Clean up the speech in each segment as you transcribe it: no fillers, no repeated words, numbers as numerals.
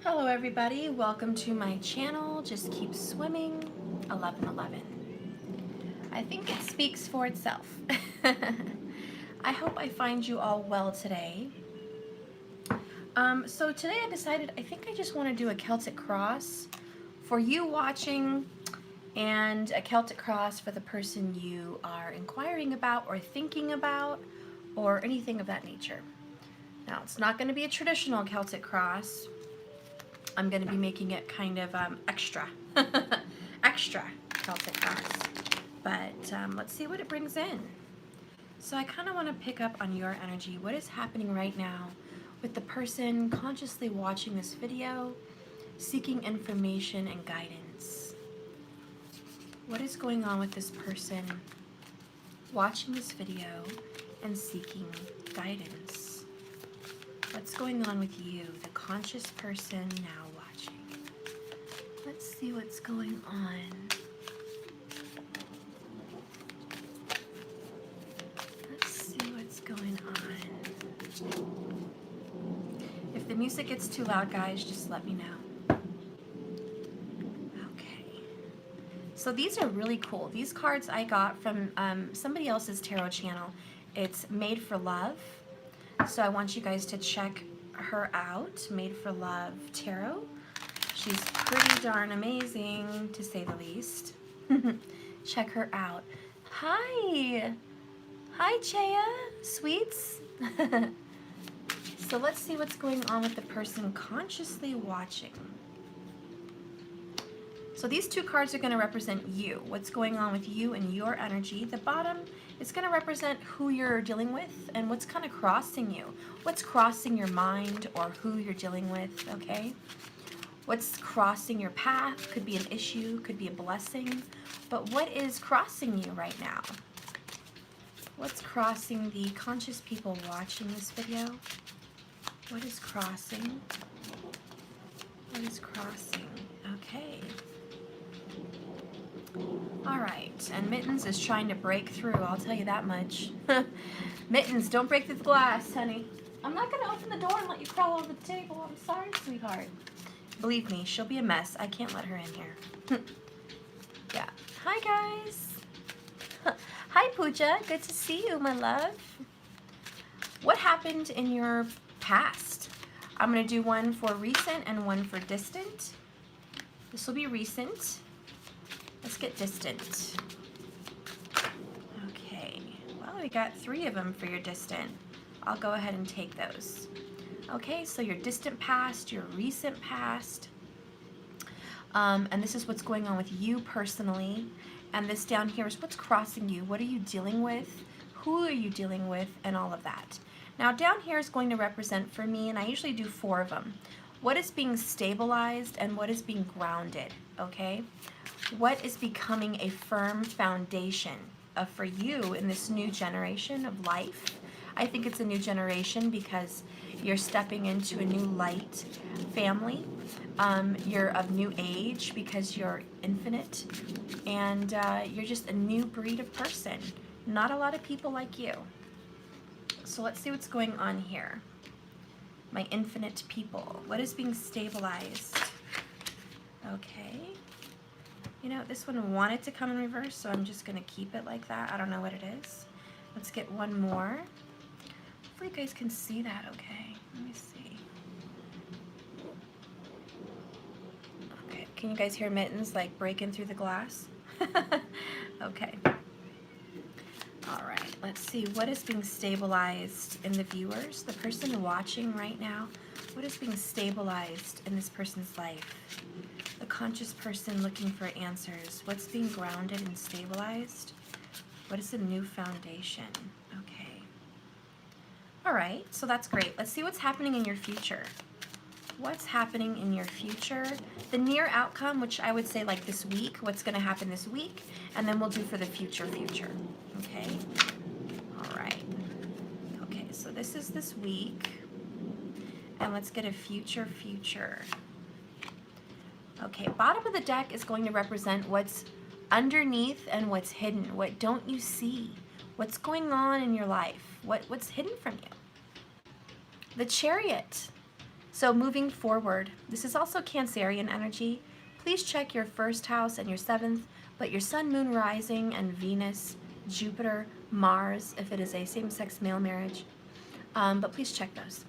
Hello everybody, welcome to my channel, Just Keep Swimming 1111. I think it speaks for itself. I hope I find you all well today. So today I decided I think I just want to do a Celtic cross for you watching and a Celtic cross for the person you are inquiring about or thinking about or anything of that nature. Now it's not going to be a traditional Celtic cross. I'm going to be making it kind of extra Celtic cross, but let's see what it brings in. So I kind of want to pick up on your energy. What is happening right now with the person consciously watching this video, seeking information and guidance? What is going on with this person watching this video and seeking guidance? What's going on with you, the conscious person now watching? Let's see what's going on. Let's see what's going on. If the music gets too loud, guys, just let me know. Okay. So these are really cool. These cards I got from somebody else's tarot channel. It's Made for Love. So I want you guys to check her out, Made for Love Tarot. She's pretty darn amazing, to say the least. Check her out. Hi! Hi, Chaya, sweets. So let's see what's going on with the person consciously watching. So these two cards are going to represent you, what's going on with you and your energy. The bottom is going to represent who you're dealing with and what's kind of crossing you. What's crossing your mind or who you're dealing with, okay? What's crossing your path could be an issue, could be a blessing, but what is crossing you right now? What's crossing the conscious people watching this video? What is crossing? What is crossing? Okay. Alright, and Mittens is trying to break through, I'll tell you that much. Mittens, don't break through the glass, honey. I'm not going to open the door and let you crawl over the table. I'm sorry, sweetheart. Believe me, she'll be a mess. I can't let her in here. Yeah. Hi, guys. Hi, Pooja. Good to see you, my love. What happened in your past? I'm going to do one for recent and one for distant. This will be recent. Let's get distant. Okay, well, we got 3 of them for your distant. I'll go ahead and take those. Okay, so your distant past, your recent past, and this is what's going on with you personally. And this down here is what's crossing you. What are you dealing with? Who are you dealing with? And all of that. Now down here is going to represent for me, and I usually do 4 of them, what is being stabilized and what is being grounded, okay? What is becoming a firm foundation for you in this new generation of life? I think it's a new generation because you're stepping into a new light family. You're of new age because you're infinite, and you're just a new breed of person. Not a lot of people like you. So let's see what's going on here. My infinite people. What is being stabilized? Okay. You know, this one wanted to come in reverse, so I'm just going to keep it like that. I don't know what it is. Let's get one more. Hopefully you guys can see that okay. Let me see. Okay, can you guys hear Mittens like breaking through the glass? Okay. All right, let's see. What is being stabilized in the viewers? The person watching right now, what is being stabilized in this person's life? The conscious person looking for answers. What's being grounded and stabilized? What is the new foundation? Okay. All right, so that's great. Let's see what's happening in your future. What's happening in your future? The near outcome, which I would say like this week, what's going to happen this week, and then we'll do for the future. Okay? All right. Okay, so this is this week, and let's get a future. Okay, bottom of the deck is going to represent what's underneath and what's hidden. What don't you see? What's going on in your life? What's hidden from you? The Chariot. So moving forward, this is also Cancerian energy. Please check your first house and your seventh, but your sun, moon, rising, and Venus, Jupiter, Mars, if it is a same-sex male marriage. But please check those.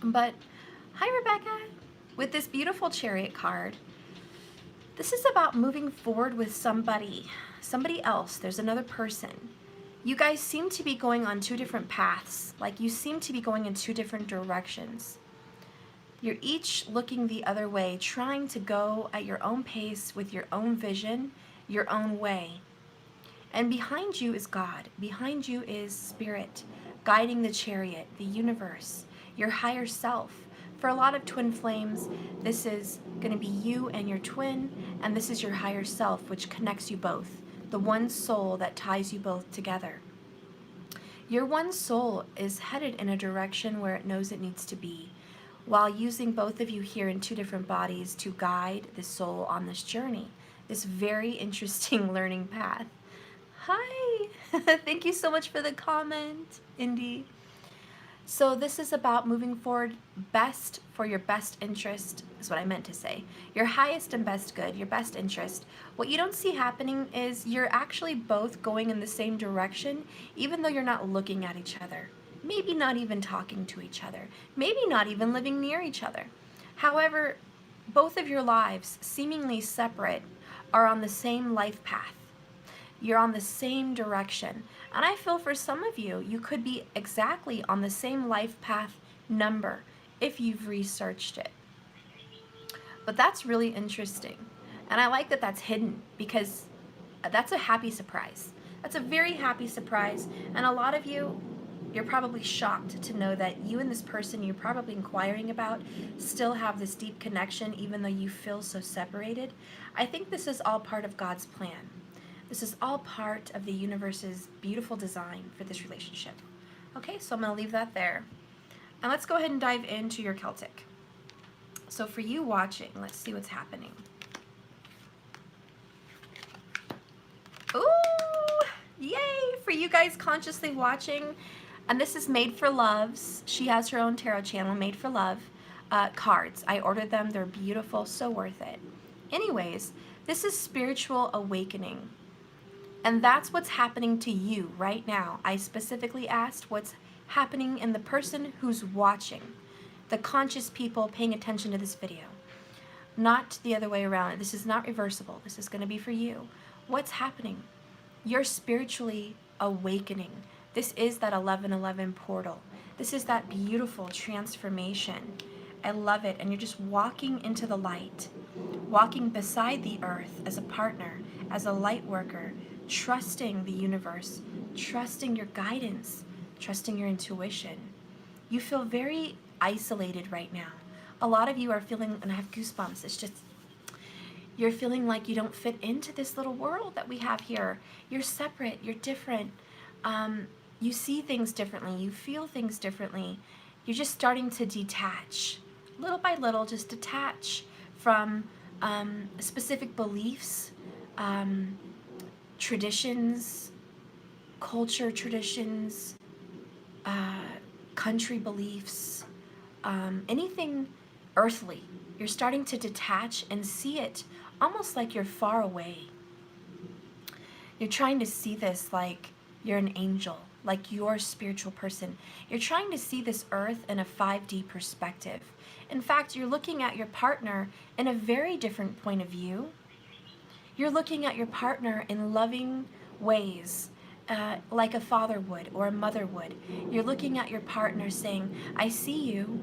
But hi, Rebecca. With this beautiful Chariot card, this is about moving forward with somebody else. There's another person. You guys seem to be going on two different paths. Like you seem to be going in two different directions. You're each looking the other way, trying to go at your own pace with your own vision, your own way. And behind you is God. Behind you is Spirit, guiding the chariot, the universe, your higher self. For a lot of twin flames, this is going to be you and your twin, and this is your higher self, which connects you both, the one soul that ties you both together. Your one soul is headed in a direction where it knows it needs to be, while using both of you here in two different bodies to guide the soul on this journey, this very interesting learning path. Hi! Thank you so much for the comment, Indy. So this is about moving forward best for your best interest, is what I meant to say. Your highest and best good, your best interest. What you don't see happening is you're actually both going in the same direction, even though you're not looking at each other. Maybe not even talking to each other. Maybe not even living near each other. However, both of your lives, seemingly separate, are on the same life path. You're on the same direction. And I feel for some of you, you could be exactly on the same life path number if you've researched it. But that's really interesting. And I like that that's hidden, because that's a happy surprise. That's a very happy surprise. And a lot of you, you're probably shocked to know that you and this person you're probably inquiring about still have this deep connection, even though you feel so separated. I think this is all part of God's plan. This is all part of the universe's beautiful design for this relationship. Okay, so I'm going to leave that there. And let's go ahead and dive into your Celtic. So for you watching, let's see what's happening. Ooh, yay! For you guys consciously watching, and this is Made for Love's. She has her own tarot channel, Made for Love, cards. I ordered them. They're beautiful, so worth it. Anyways, this is spiritual awakening. And that's what's happening to you right now. I specifically asked what's happening in the person who's watching, the conscious people paying attention to this video, not the other way around. This is not reversible. This is going to be for you. What's happening? You're spiritually awakening. This is that 1111 portal. This is that beautiful transformation. I love it. And you're just walking into the light, walking beside the earth as a partner, as a light worker, trusting the universe, trusting your guidance, trusting your intuition. You feel very isolated right now. A lot of you are feeling, and I have goosebumps, it's just, you're feeling like you don't fit into this little world that we have here. You're separate, you're different. You see things differently, you feel things differently. You're just starting to detach. Little by little, just detach from specific beliefs, traditions, culture traditions, country beliefs, anything earthly. You're starting to detach and see it almost like you're far away. You're trying to see this like you're an angel, like you're a spiritual person. You're trying to see this earth in a 5D perspective. In fact, you're looking at your partner in a very different point of view. You're looking at your partner in loving ways, like a father would or a mother would. You're looking at your partner saying, I see you,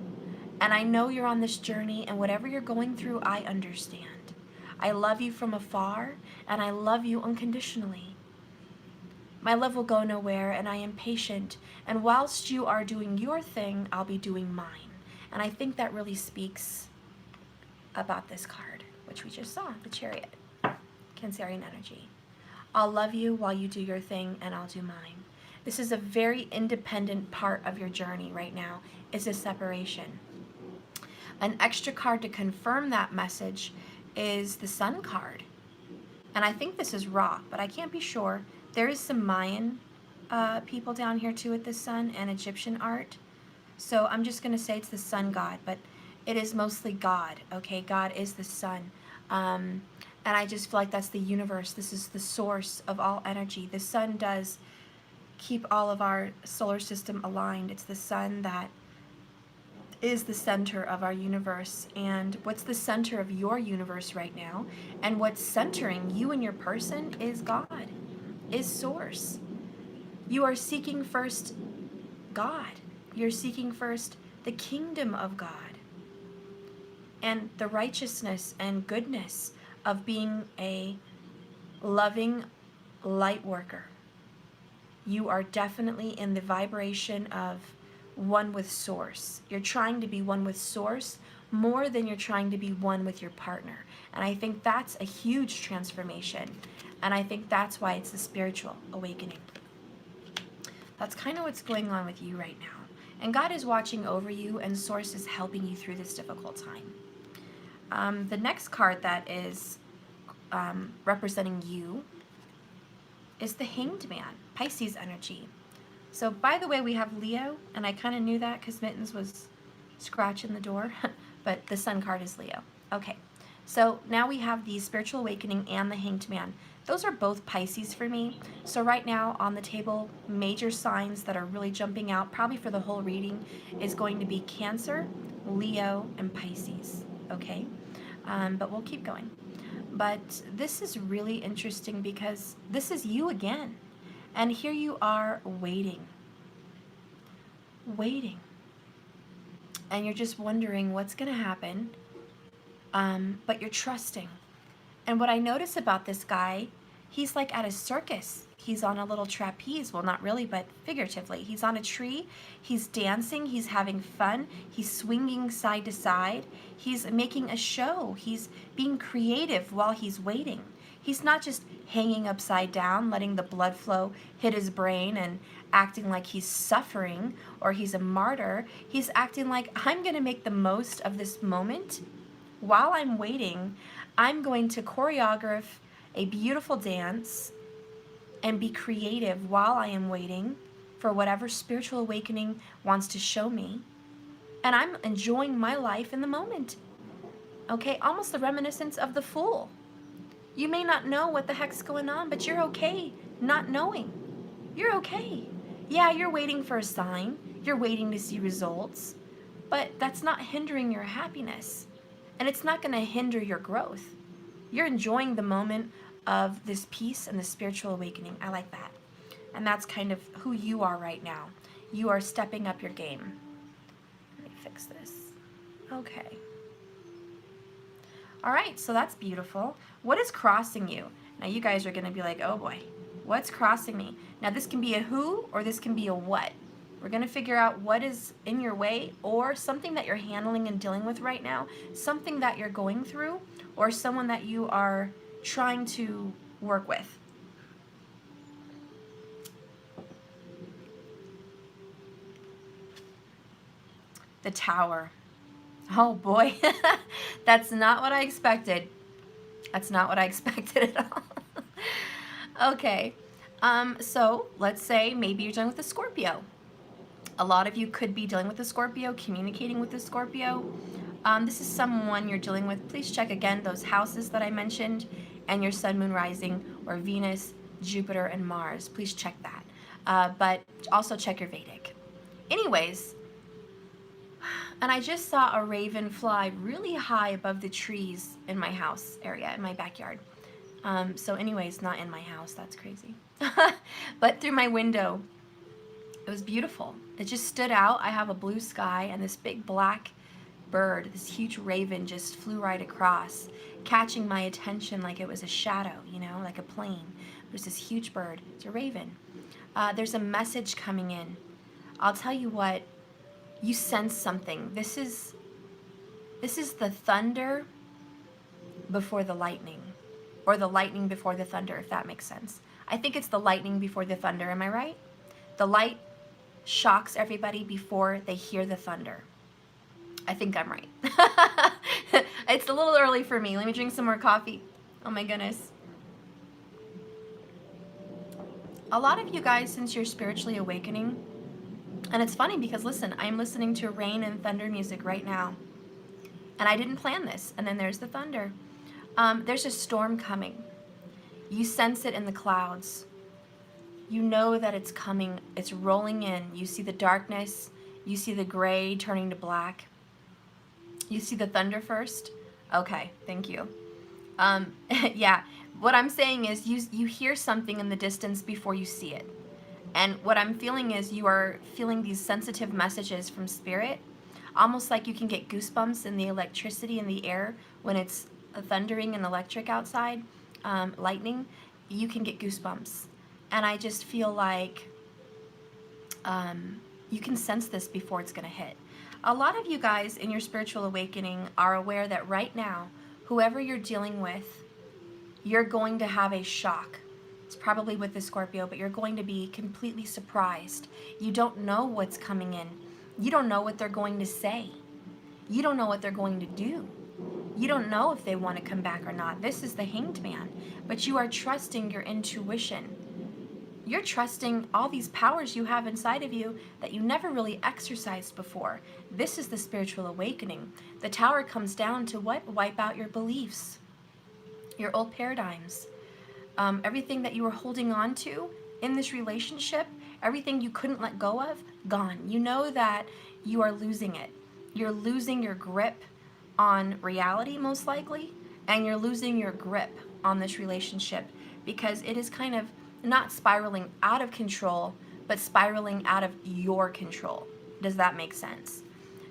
and I know you're on this journey, and whatever you're going through, I understand. I love you from afar, and I love you unconditionally. My love will go nowhere, and I am patient, and whilst you are doing your thing, I'll be doing mine. And I think that really speaks about this card, which we just saw, the Chariot. Cancerian energy. I'll love you while you do your thing, and I'll do mine. This is a very independent part of your journey right now, is a separation. An extra card to confirm that message is the Sun card. And I think this is Ra, but I can't be sure. There is some Mayan people down here too with the Sun, and Egyptian art. So I'm just going to say it's the sun god, but it is mostly God, okay? God is the sun. And I just feel like that's the universe. This is the source of all energy. The sun does keep all of our solar system aligned. It's the sun that is the center of our universe. And what's the center of your universe right now, and what's centering you and your person, is God, is source. You are seeking first God. You're seeking first the kingdom of God and the righteousness and goodness of being a loving light worker. You are definitely in the vibration of one with source. You're trying to be one with source more than you're trying to be one with your partner. And I think that's a huge transformation. And I think that's why it's the spiritual awakening. That's kind of what's going on with you right now. And God is watching over you, and source is helping you through this difficult time. The next card that is representing you is the Hanged Man, Pisces energy. So by the way, we have Leo, and I kind of knew that because Mittens was scratching the door, but the Sun card is Leo. Okay, so now we have the Spiritual Awakening and the Hanged Man. Those are both Pisces for me. So right now on the table, major signs that are really jumping out, probably for the whole reading, is going to be Cancer, Leo, and Pisces, okay? But we'll keep going. But this is really interesting because this is you again. And here you are waiting. And you're just wondering what's going to happen. But you're trusting. And what I notice about this guy, he's like at a circus. He's on a little trapeze. Well, not really, but figuratively. He's on a tree. He's dancing. He's having fun. He's swinging side to side. He's making a show. He's being creative while he's waiting. He's not just hanging upside down, letting the blood flow hit his brain and acting like he's suffering or he's a martyr. He's acting like, I'm going to make the most of this moment. While I'm waiting, I'm going to choreograph a beautiful dance and be creative while I am waiting for whatever spiritual awakening wants to show me. And I'm enjoying my life in the moment. Okay, almost the reminiscence of the Fool. You may not know what the heck's going on, but you're okay not knowing. You're okay. Yeah, you're waiting for a sign. You're waiting to see results. But that's not hindering your happiness. And it's not going to hinder your growth. You're enjoying the moment of this peace and the spiritual awakening. I like that. And that's kind of who you are right now. You are stepping up your game. Let me fix this. Okay. All right, so that's beautiful. What is crossing you? Now you guys are going to be like, oh boy, what's crossing me? Now this can be a who or this can be a what. We're going to figure out what is in your way or something that you're handling and dealing with right now, something that you're going through, or someone that you are trying to work with. The Tower. Oh boy, that's not what I expected. That's not what I expected at all. Okay, so let's say maybe you're dealing with a Scorpio. A lot of you could be dealing with a Scorpio, communicating with a Scorpio. This is someone you're dealing with. Please check again those houses that I mentioned and your Sun, Moon, Rising, or Venus, Jupiter, and Mars. Please check that. But also check your Vedic. Anyways, and I just saw a raven fly really high above the trees in my house area, in my backyard. So anyways, not in my house, that's crazy. But through my window, it was beautiful. It just stood out. I have a blue sky and this big black bird, this huge raven just flew right across, catching my attention like it was a shadow, you know, like a plane. There's this huge bird. It's a raven. There's a message coming in. I'll tell you what, you sense something. This is the thunder before the lightning, or the lightning before the thunder, if that makes sense. I think it's the lightning before the thunder, am I right? The light shocks everybody before they hear the thunder. I think I'm right. It's a little early for me. Let me drink some more coffee. Oh my goodness. A lot of you guys, since you're spiritually awakening, And it's funny because, listen, I'm listening to rain and thunder music right now. And I didn't plan this. And then there's the thunder. There's a storm coming. You sense it in the clouds. You know that it's coming. It's rolling in. You see the darkness. You see the gray turning to black. You see the thunder first? Okay, thank you. Yeah, what I'm saying is you hear something in the distance before you see it. And what I'm feeling is you are feeling these sensitive messages from spirit, almost like you can get goosebumps in the electricity in the air when it's thundering and electric outside, lightning, you can get goosebumps. And I just feel like you can sense this before it's going to hit. A lot of you guys in your spiritual awakening are aware that right now, whoever you're dealing with, you're going to have a shock. It's probably with the Scorpio, but you're going to be completely surprised. You don't know what's coming in. You don't know what they're going to say. You don't know what they're going to do. You don't know if they want to come back or not. This is the Hanged Man, but you are trusting your intuition. You're trusting all these powers you have inside of you that you never really exercised before. This is the spiritual awakening. The Tower comes down to what? Wipe out your beliefs, your old paradigms. Everything that you were holding on to in this relationship, everything you couldn't let go of, gone. You know that you are losing it. You're losing your grip on reality, most likely, and you're losing your grip on this relationship because it is kind of not spiraling out of control, but spiraling out of your control. Does that make sense?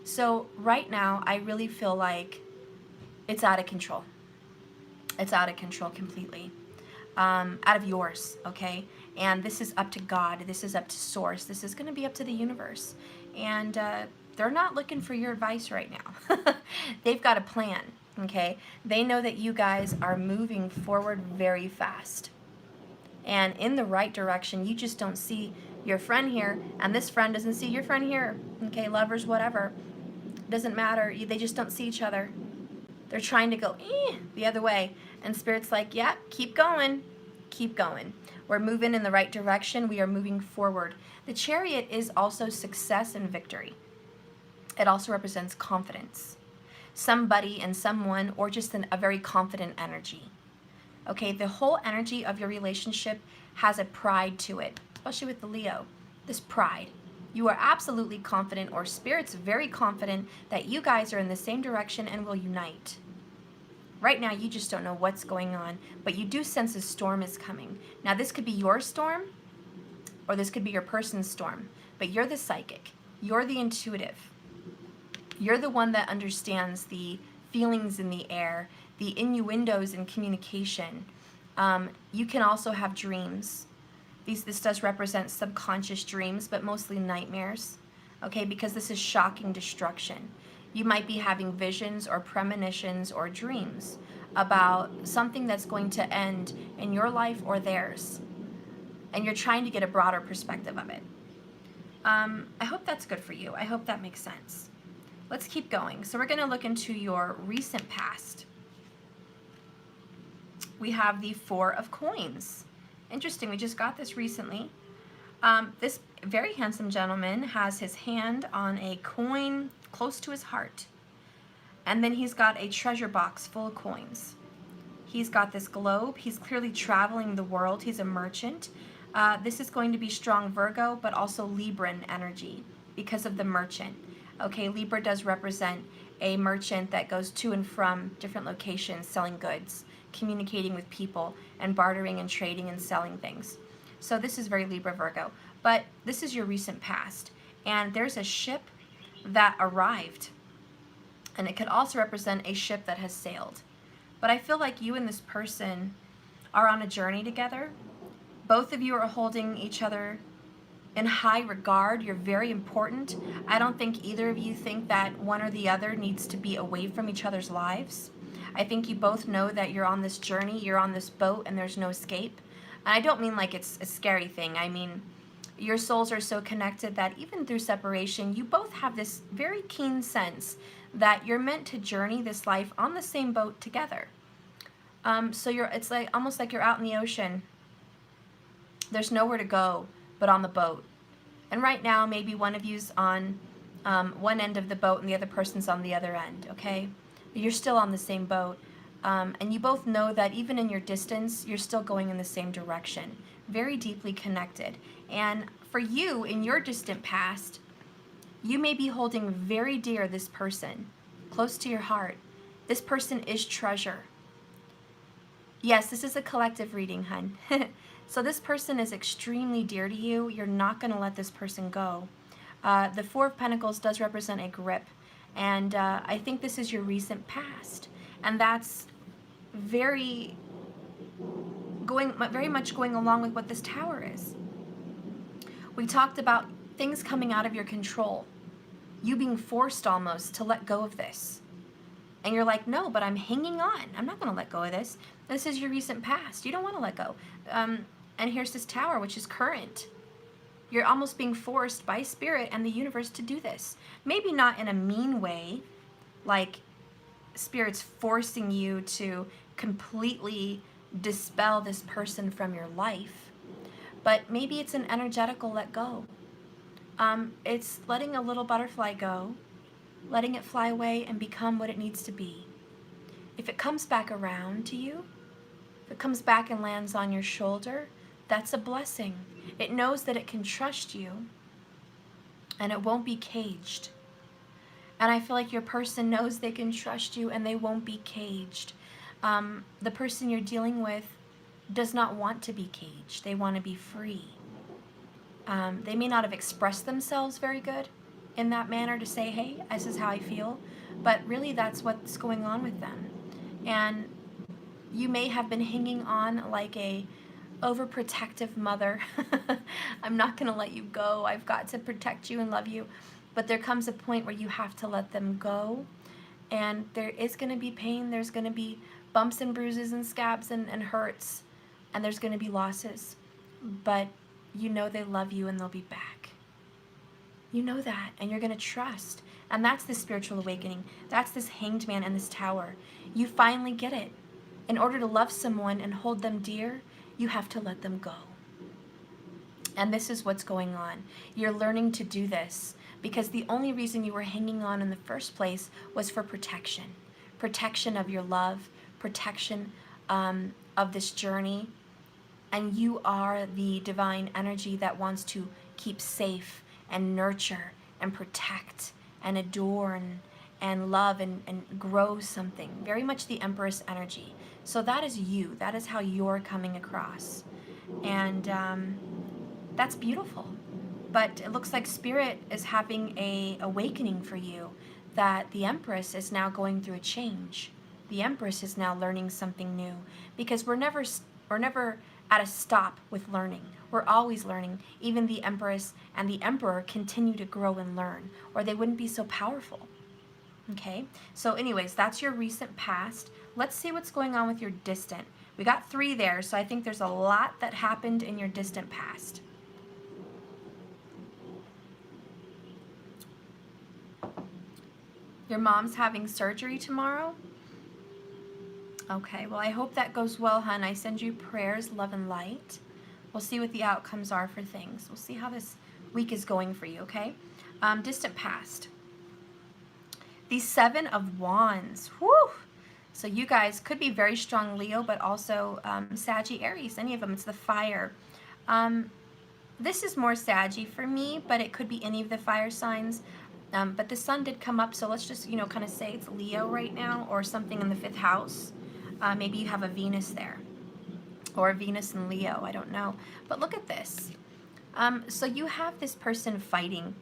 So right now, I really feel like it's out of control. It's out of control completely. Out of yours, okay? And this is up to God. This is up to Source. This is going to be up to the universe. And they're not looking for your advice right now. They've got a plan, okay? They know that you guys are moving forward very fast and in the right direction. You just don't see your friend here, and this friend doesn't see your friend here, okay? Lovers, whatever. Doesn't matter. They just don't see each other. They're trying to go the other way. And Spirit's like, yeah, keep going. Keep going. We're moving in the right direction. We are moving forward. The Chariot is also success and victory. It also represents confidence. Somebody and someone, or just a very confident energy. Okay, the whole energy of your relationship has a pride to it, especially with the Leo. This pride. You are absolutely confident, or Spirit's very confident that you guys are in the same direction and will unite. Right now, you just don't know what's going on, but you do sense a storm is coming. Now, this could be your storm, or this could be your person's storm, but you're the psychic. You're the intuitive. You're the one that understands the feelings in the air, the innuendos in communication. You can also have dreams. This does represent subconscious dreams, but mostly nightmares, okay, because this is shocking destruction. You might be having visions or premonitions or dreams about something that's going to end in your life or theirs, and you're trying to get a broader perspective of it. I hope that's good for you. I hope that makes sense. Let's keep going. So we're going to look into your recent past. We have the Four of Coins. Interesting, we just got this recently. This very handsome gentleman has his hand on a coin close to his heart. And then he's got a treasure box full of coins. He's got this globe. He's clearly traveling the world. He's a merchant. This is going to be strong Virgo, but also Libran energy because of the merchant. Okay, Libra does represent a merchant that goes to and from different locations selling goods, communicating with people, and bartering and trading and selling things. So this is very Libra Virgo. But this is your recent past. And there's a ship that arrived. And it could also represent a ship that has sailed. But I feel like you and this person are on a journey together. Both of you are holding each other in high regard. You're very important. I don't think either of you think that one or the other needs to be away from each other's lives. I think you both know that you're on this journey, you're on this boat, and there's no escape. And I don't mean like it's a scary thing. I mean, your souls are so connected that even through separation, you both have this very keen sense that you're meant to journey this life on the same boat together. So it's like almost like you're out in the ocean. There's nowhere to go but on the boat. And right now, maybe one of you's on one end of the boat and the other person's on the other end, okay? But you're still on the same boat. And you both know that even in your distance, you're still going in the same direction. Very deeply connected. And for you, in your distant past, you may be holding very dear this person, close to your heart. This person is treasure. Yes, this is a collective reading, hun. So this person is extremely dear to you. You're not going to let this person go. The Four of Pentacles does represent a grip. And I think this is your recent past. And that's very much going along with what this Tower is. We talked about things coming out of your control. You being forced almost to let go of this. And you're like, no, but I'm hanging on. I'm not going to let go of this. This is your recent past. You don't want to let go. And here's this Tower, which is current. You're almost being forced by Spirit and the universe to do this. Maybe not in a mean way, like Spirit's forcing you to completely dispel this person from your life. But maybe it's an energetical let go. It's letting a little butterfly go, letting it fly away and become what it needs to be. If it comes back around to you, if it comes back and lands on your shoulder, that's a blessing. It knows that it can trust you and it won't be caged. And I feel like your person knows they can trust you and they won't be caged. The person you're dealing with does not want to be caged. They want to be free. They may not have expressed themselves very good in that manner to say, hey, this is how I feel. But really that's what's going on with them. And you may have been hanging on like a overprotective mother. I'm not going to let you go. I've got to protect you and love you. But there comes a point where you have to let them go. And there is going to be pain. There's going to be bumps and bruises and scabs and hurts. And there's going to be losses. But you know they love you and they'll be back. You know that. And you're going to trust. And that's the spiritual awakening. That's this Hanged Man and this Tower. You finally get it. In order to love someone and hold them dear, you have to let them go. And this is what's going on. You're learning to do this because the only reason you were hanging on in the first place was for protection. Protection of your love, protection of this journey. And you are the divine energy that wants to keep safe and nurture and protect and adore and love and grow something. Very much the Empress energy. So that is you. That is how you're coming across. And that's beautiful. But it looks like Spirit is having a awakening for you, that the Empress is now going through a change. The Empress is now learning something new. Because we're never at a stop with learning. We're always learning. Even the Empress and the Emperor continue to grow and learn, or they wouldn't be so powerful. Okay? So anyways, that's your recent past. Let's see what's going on with your distant. We got 3 there, so I think there's a lot that happened in your distant past. Your mom's having surgery tomorrow? Okay, well, I hope that goes well, hon. I send you prayers, love, and light. We'll see what the outcomes are for things. We'll see how this week is going for you, okay? Distant past. The 7 of Wands. Whew! So you guys could be very strong Leo, but also Saggy, Aries, any of them. It's the fire. This is more Saggy for me, but it could be any of the fire signs. But the sun did come up, so let's just, kind of say it's Leo right now or something in the 5th house. Maybe you have a Venus there or a Venus in Leo. I don't know. But look at this. So you have this person fighting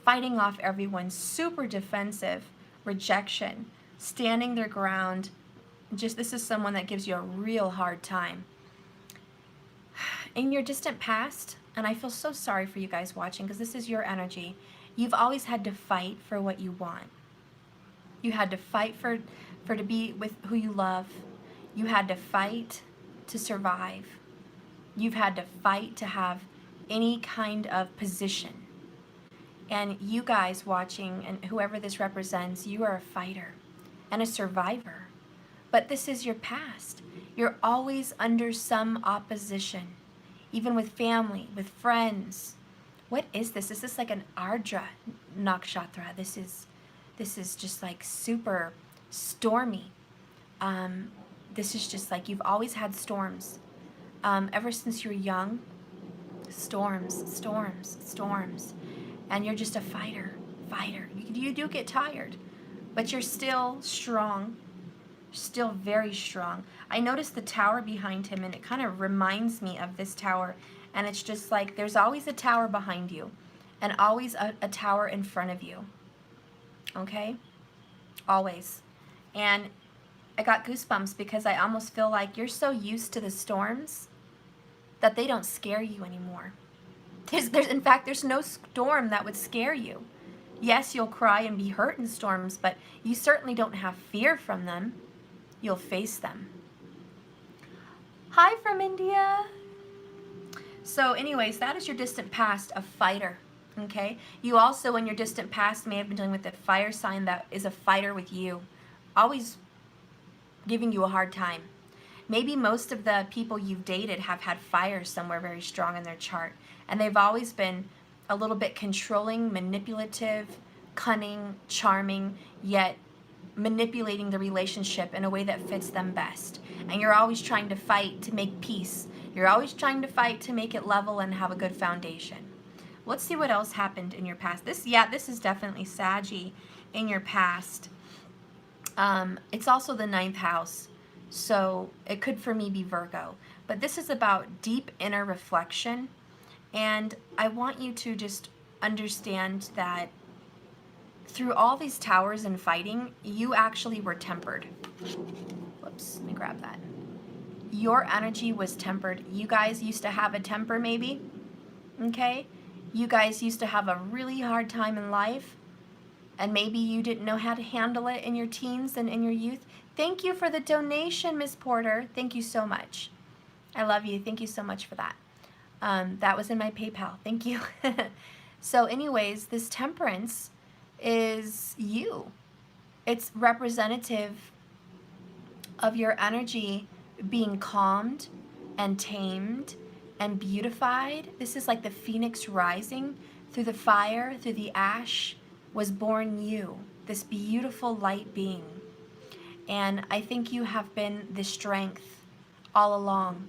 off everyone, super defensive, rejection, standing their ground. This is someone that gives you a real hard time. In your distant past, and I feel so sorry for you guys watching because this is your energy, you've always had to fight for what you want. You had to fight for to be with who you love. You had to fight to survive. You've had to fight to have any kind of position. And you guys watching, and whoever this represents, you are a fighter and a survivor. But this is your past. You're always under some opposition, even with family, with friends, What is this? Is this like an Ardra nakshatra? This is just like super stormy. This is just like you've always had storms. Ever since you were young, storms, storms, storms. And you're just a fighter. You do get tired, but you're still strong, still very strong. I noticed the tower behind him, and it kind of reminds me of this tower. And it's just like there's always a tower behind you and always a tower in front of you. Okay? Always. And I got goosebumps because I almost feel like you're so used to the storms that they don't scare you anymore. In fact, there's no storm that would scare you. Yes, you'll cry and be hurt in storms, but you certainly don't have fear from them. You'll face them. Hi from India. So anyways, that is your distant past, a fighter, okay? You also, in your distant past, may have been dealing with a fire sign that is a fighter with you, always giving you a hard time. Maybe most of the people you've dated have had fire somewhere very strong in their chart, and they've always been a little bit controlling, manipulative, cunning, charming, yet manipulating the relationship in a way that fits them best. And you're always trying to fight to make peace. You're always trying to fight to make it level and have a good foundation. Let's see what else happened in your past. This is definitely Saggy in your past. It's also the 9th house, so it could for me be Virgo. But this is about deep inner reflection, and I want you to just understand that through all these towers and fighting, you actually were tempered. Whoops, let me grab that. Your energy was tempered. You guys used to have a temper maybe, okay? You guys used to have a really hard time in life, and maybe you didn't know how to handle it in your teens and in your youth. Thank you for the donation, Miss Porter. Thank you so much. I love you. Thank you so much for that. That was in my PayPal. Thank you. So anyways, this temperance is you. It's representative of your energy being calmed and tamed and beautified. This is like the phoenix rising through the fire, through the ash, was born you, this beautiful light being. And I think you have been the strength all along.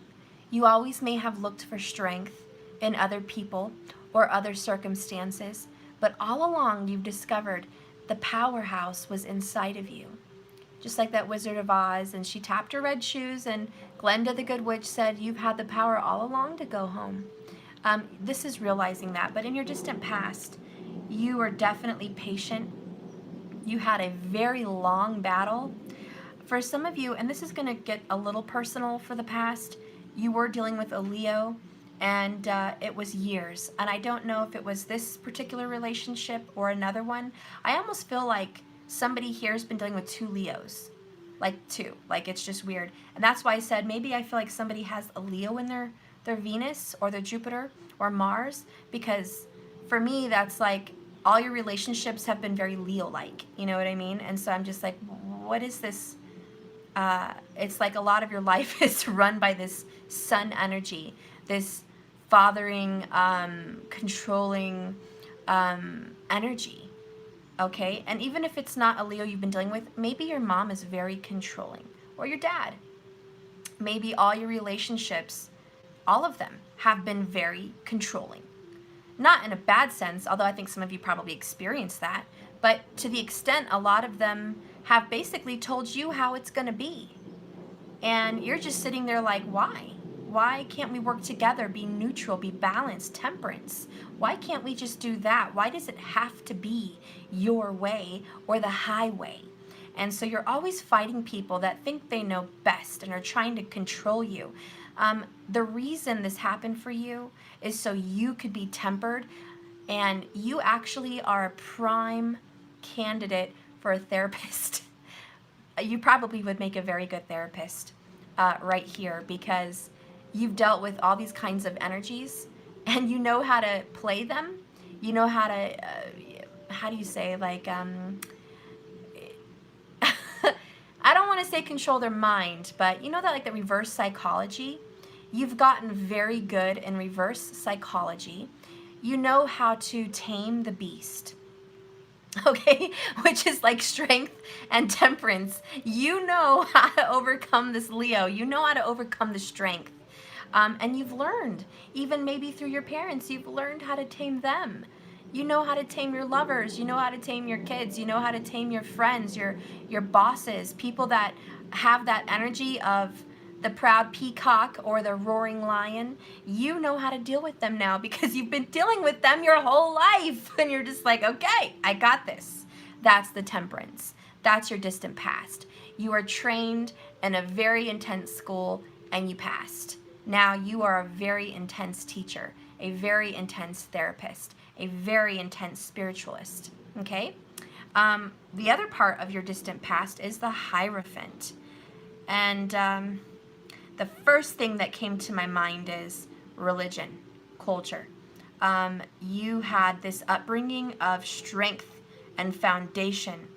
You always may have looked for strength in other people or other circumstances, but all along you've discovered the powerhouse was inside of you. Just like that Wizard of Oz, and she tapped her red shoes, and Glenda the Good Witch said, you've had the power all along to go home. This is realizing that, but in your distant past, you were definitely patient. You had a very long battle. For some of you, and this is going to get a little personal for the past, you were dealing with a Leo, and it was years. And I don't know if it was this particular relationship or another one. I almost feel like somebody here has been dealing with 2 Leos. Like 2. Like it's just weird. And that's why I said maybe I feel like somebody has a Leo in their Venus or their Jupiter or Mars. Because for me, that's like all your relationships have been very Leo-like. You know what I mean? And so I'm just like, what is this? It's like a lot of your life is run by this sun energy, this fathering, controlling energy. Okay, and even if it's not a Leo you've been dealing with, maybe your mom is very controlling, or your dad. Maybe all your relationships, all of them, have been very controlling. Not in a bad sense, although I think some of you probably experienced that, but to the extent a lot of them have basically told you how it's going to be. And you're just sitting there like, why? Why can't we work together, be neutral, be balanced, temperance? Why can't we just do that? Why does it have to be your way or the highway? And so you're always fighting people that think they know best and are trying to control you. The reason this happened for you is so you could be tempered, and you actually are a prime candidate for a therapist. You probably would make a very good therapist right here, because you've dealt with all these kinds of energies and you know how to play them. You know how to, how do you say, like, I don't want to say control their mind, but you know that, like, the reverse psychology? You've gotten very good in reverse psychology. You know how to tame the beast. Okay, which is like strength and temperance. You know how to overcome this Leo. You know how to overcome the strength. And you've learned, even maybe through your parents, you've learned how to tame them. You know how to tame your lovers. You know how to tame your kids. You know how to tame your friends, your bosses, people that have that energy of the proud peacock or the roaring lion. You know how to deal with them now because you've been dealing with them your whole life. And you're just like, okay, I got this. That's the temperance. That's your distant past. You are trained in a very intense school and you passed. Now you are a very intense teacher, a very intense therapist, a very intense spiritualist, okay? The other part of your distant past is the Hierophant. And the first thing that came to my mind is religion, culture. You had this upbringing of strength and foundation.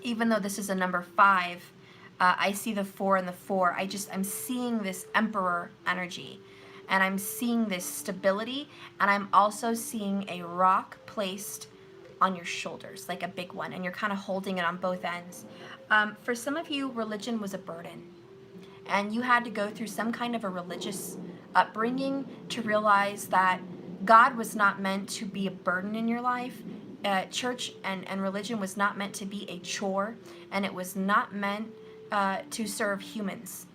Even though this is a number 5, I see the 4 and the 4. I'm seeing this emperor energy, and I'm seeing this stability, and I'm also seeing a rock placed on your shoulders, like a big one, and you're kind of holding it on both ends. For some of you, religion was a burden, and you had to go through some kind of a religious upbringing to realize that God was not meant to be a burden in your life. Church and religion was not meant to be a chore, and it was not meant to serve humans.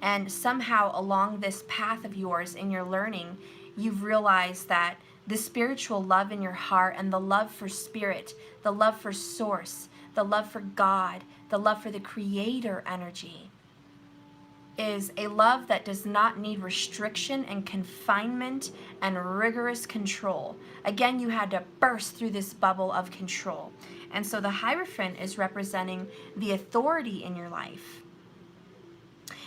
And somehow along this path of yours in your learning, you've realized that the spiritual love in your heart and the love for spirit, the love for source, the love for God, the love for the creator energy is a love that does not need restriction and confinement and rigorous control. Again, you had to burst through this bubble of control. And so the Hierophant is representing the authority in your life.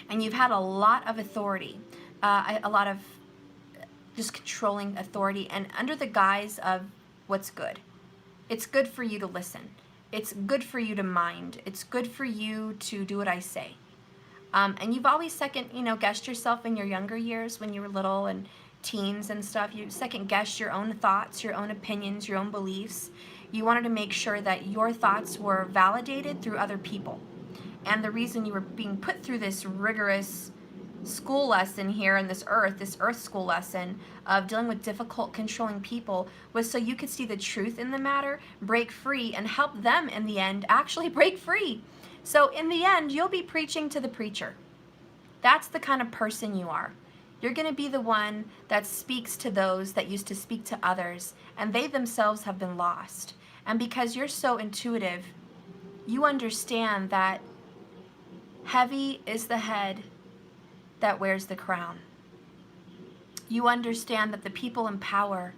And you've had a lot of authority, a lot of just controlling authority, and under the guise of what's good. It's good for you to listen. It's good for you to mind. It's good for you to do what I say. And you've always guessed yourself in your younger years when you were little and teens and stuff. You second guessed your own thoughts, your own opinions, your own beliefs. You wanted to make sure that your thoughts were validated through other people. And the reason you were being put through this rigorous school lesson here in this earth school lesson of dealing with difficult, controlling people was so you could see the truth in the matter, break free, and help them in the end actually break free. So in the end, you'll be preaching to the preacher. That's the kind of person you are. You're going to be the one that speaks to those that used to speak to others, and they themselves have been lost. And because you're so intuitive, you understand that heavy is the head that wears the crown. You understand that the people in power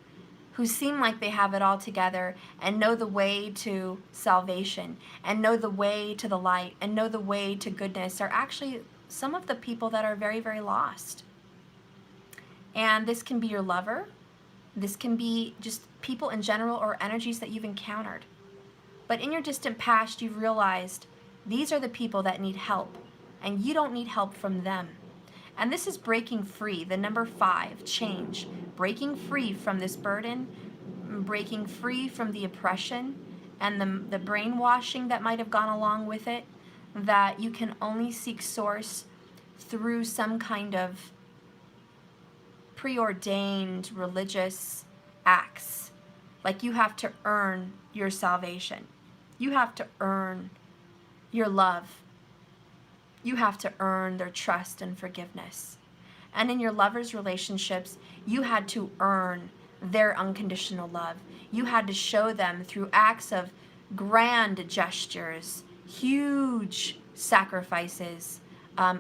who seem like they have it all together and know the way to salvation and know the way to the light and know the way to goodness are actually some of the people that are very, very lost. And this can be your lover. This can be just people in general or energies that you've encountered. But in your distant past, you've realized these are the people that need help, and you don't need help from them. And this is breaking free, the number 5, change. Breaking free from this burden, breaking free from the oppression and the brainwashing that might have gone along with it, that you can only seek source through some kind of preordained religious acts. Like you have to earn your salvation. You have to earn your love. You have to earn their trust and forgiveness. And in your lovers' relationships, you had to earn their unconditional love. You had to show them through acts of grand gestures, huge sacrifices,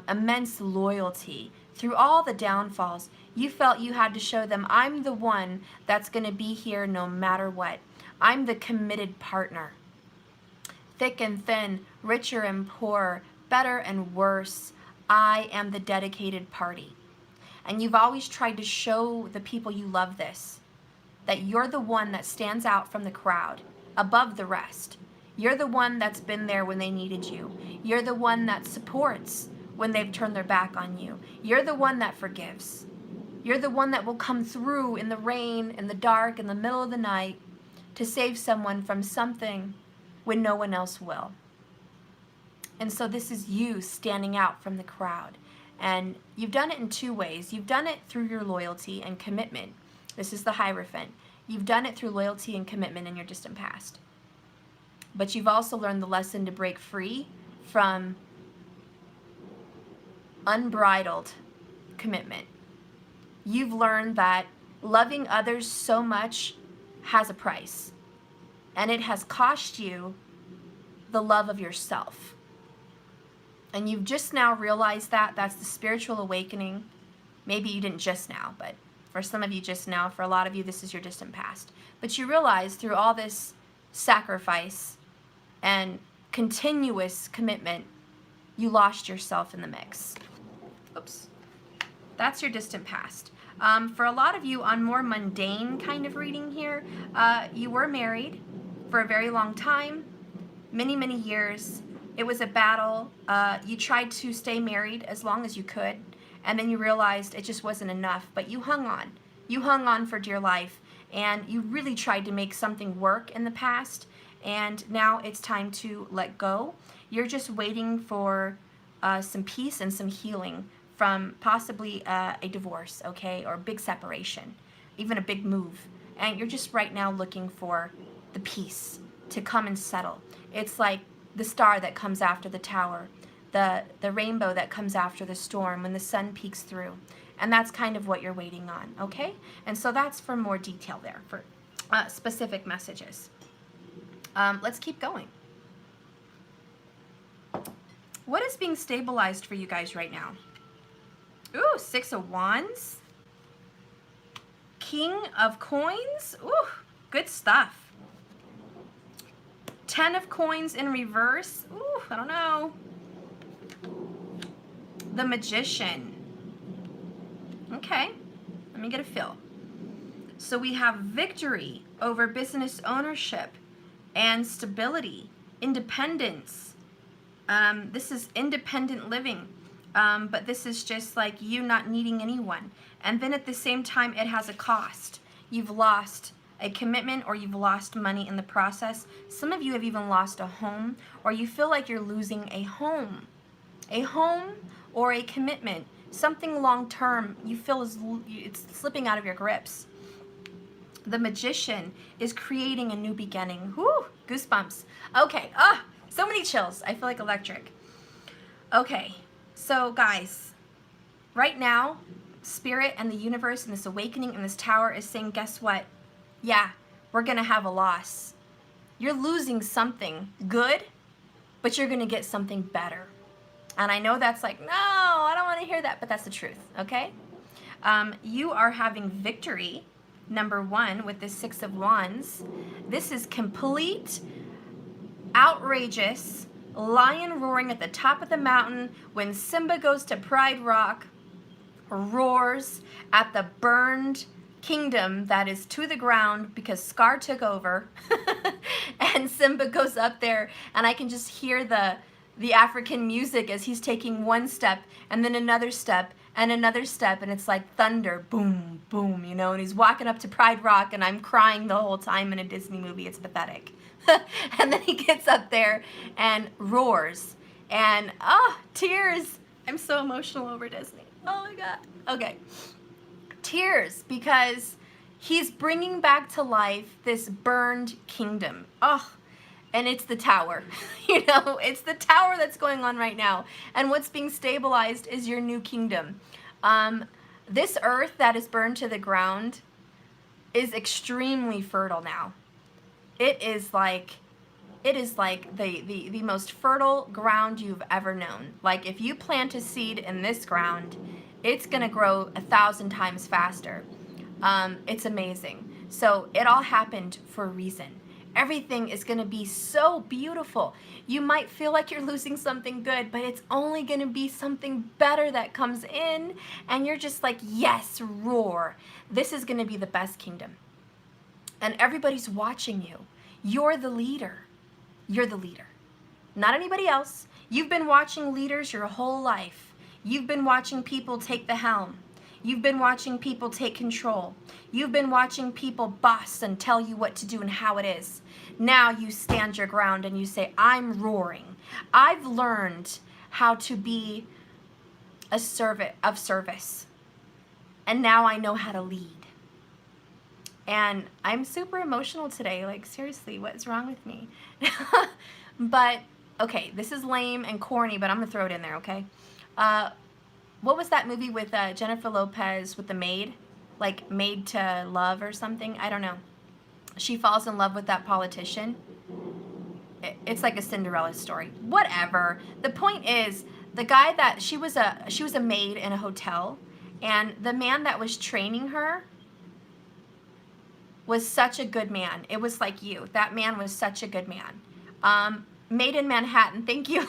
immense loyalty. Through all the downfalls, you felt you had to show them, I'm the one that's going to be here no matter what. I'm the committed partner. Thick and thin, richer and poor, better and worse, I am the dedicated party. And you've always tried to show the people you love this, that you're the one that stands out from the crowd, above the rest. You're the one that's been there when they needed you. You're the one that supports when they've turned their back on you. You're the one that forgives. You're the one that will come through in the rain, in the dark, in the middle of the night to save someone from something when no one else will. And so this is you standing out from the crowd. And you've done it in two ways. You've done it through your loyalty and commitment. This is the Hierophant. You've done it through loyalty and commitment in your distant past. But you've also learned the lesson to break free from unbridled commitment. You've learned that loving others so much has a price. And it has cost you the love of yourself. And you've just now realized that. That's the spiritual awakening. Maybe you didn't just now, but for some of you just now, for a lot of you, this is your distant past. But you realize through all this sacrifice and continuous commitment, you lost yourself in the mix. Oops. That's your distant past. For a lot of you on more mundane kind of reading here, you were married for a very long time, many, many years. It was a battle. You tried to stay married as long as you could, and then you realized it just wasn't enough, but you hung on. You hung on for dear life, and you really tried to make something work in the past, and now it's time to let go. You're just waiting for some peace and some healing from possibly a divorce, okay, or a big separation, even a big move. And you're just right now looking for the peace to come and settle. It's like the star that comes after the tower, the rainbow that comes after the storm when the sun peeks through. And that's kind of what you're waiting on, okay? And so that's for more detail there, for specific messages. Let's keep going. What is being stabilized for you guys right now? Ooh, 6 of Wands. King of Coins. Ooh, good stuff. 10 of Coins in reverse. Ooh, I don't know. The Magician. Okay, let me get a feel. So we have victory over business ownership and stability, independence. This is independent living. But this is just like you not needing anyone. And then at the same time, it has a cost. You've lost a commitment, or you've lost money in the process. Some of you have even lost a home, or you feel like you're losing a home or a commitment, something long-term you feel is it's slipping out of your grips. The Magician is creating a new beginning. Whoo, goosebumps. Okay, so many chills. I feel like electric. Okay. So guys, right now, Spirit and the universe and this awakening and this tower is saying, guess what? Yeah, we're going to have a loss. You're losing something good, but you're going to get something better. And I know that's like, no, I don't want to hear that, but that's the truth, okay? You are having victory, number 1, with this 6 of Wands. This is complete, outrageous, lion roaring at the top of the mountain when Simba goes to Pride Rock, roars at the burned kingdom that is to the ground because Scar took over. And Simba goes up there, and I can just hear the African music as he's taking one step and then another step and another step, and it's like thunder, boom, boom, you know, and he's walking up to Pride Rock, and I'm crying the whole time in a Disney movie. It's pathetic. And then he gets up there and roars, and tears. I'm so emotional over Disney. Oh my God. Okay. Tears, because he's bringing back to life this burned kingdom. And it's the tower. You know, it's the tower that's going on right now. And what's being stabilized is your new kingdom. This earth that is burned to the ground is extremely fertile now. It is like the most fertile ground you've ever known. Like if you plant a seed in this ground, it's gonna grow 1,000 times faster. It's amazing. So it all happened for a reason. Everything is gonna be so beautiful. You might feel like you're losing something good, but it's only gonna be something better that comes in, and you're just like, yes, roar. This is gonna be the best kingdom. And everybody's watching you. You're the leader. You're the leader. Not anybody else. You've been watching leaders your whole life. You've been watching people take the helm. You've been watching people take control. You've been watching people boss and tell you what to do and how it is. Now you stand your ground and you say, I'm roaring. I've learned how to be a servant of service. And now I know how to lead. And I'm super emotional today. Like, seriously, what's wrong with me? But, okay, this is lame and corny, but I'm going to throw it in there, okay? What was that movie with Jennifer Lopez with the maid? Like, Made to Love or something? I don't know. She falls in love with that politician. It's like a Cinderella story. Whatever. The point is, the guy that she was a maid in a hotel, and the man that was training her was such a good man. It was like you. That man was such a good man. Made in Manhattan. Thank you.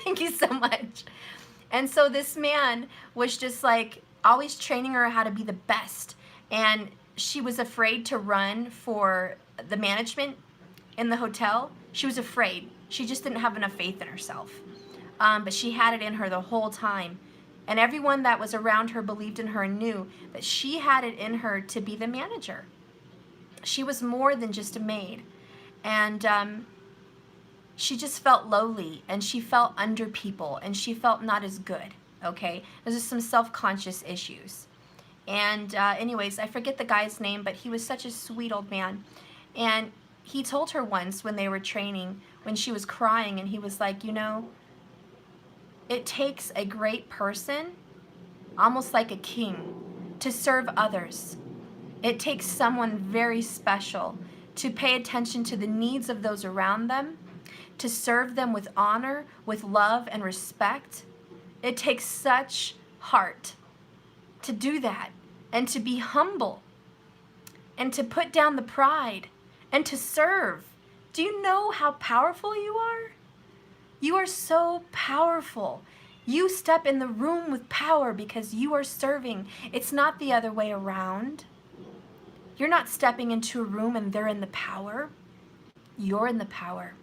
Thank you so much. And so this man was just like always training her how to be the best. And she was afraid to run for the management in the hotel. She was afraid. She just didn't have enough faith in herself. But she had it in her the whole time. And everyone that was around her believed in her and knew that she had it in her to be the manager. She was more than just a maid. And she just felt lowly, and she felt under people, and she felt not as good, okay? There's just some self-conscious issues. And anyways, I forget the guy's name, but he was such a sweet old man. And he told her once when they were training, when she was crying, and he was like, you know, it takes a great person, almost like a king, to serve others. It takes someone very special to pay attention to the needs of those around them, to serve them with honor, with love and respect. It takes such heart to do that, and to be humble, and to put down the pride, and to serve. Do you know how powerful you are? You are so powerful. You step in the room with power because you are serving. It's not the other way around. You're not stepping into a room and they're in the power. You're in the power.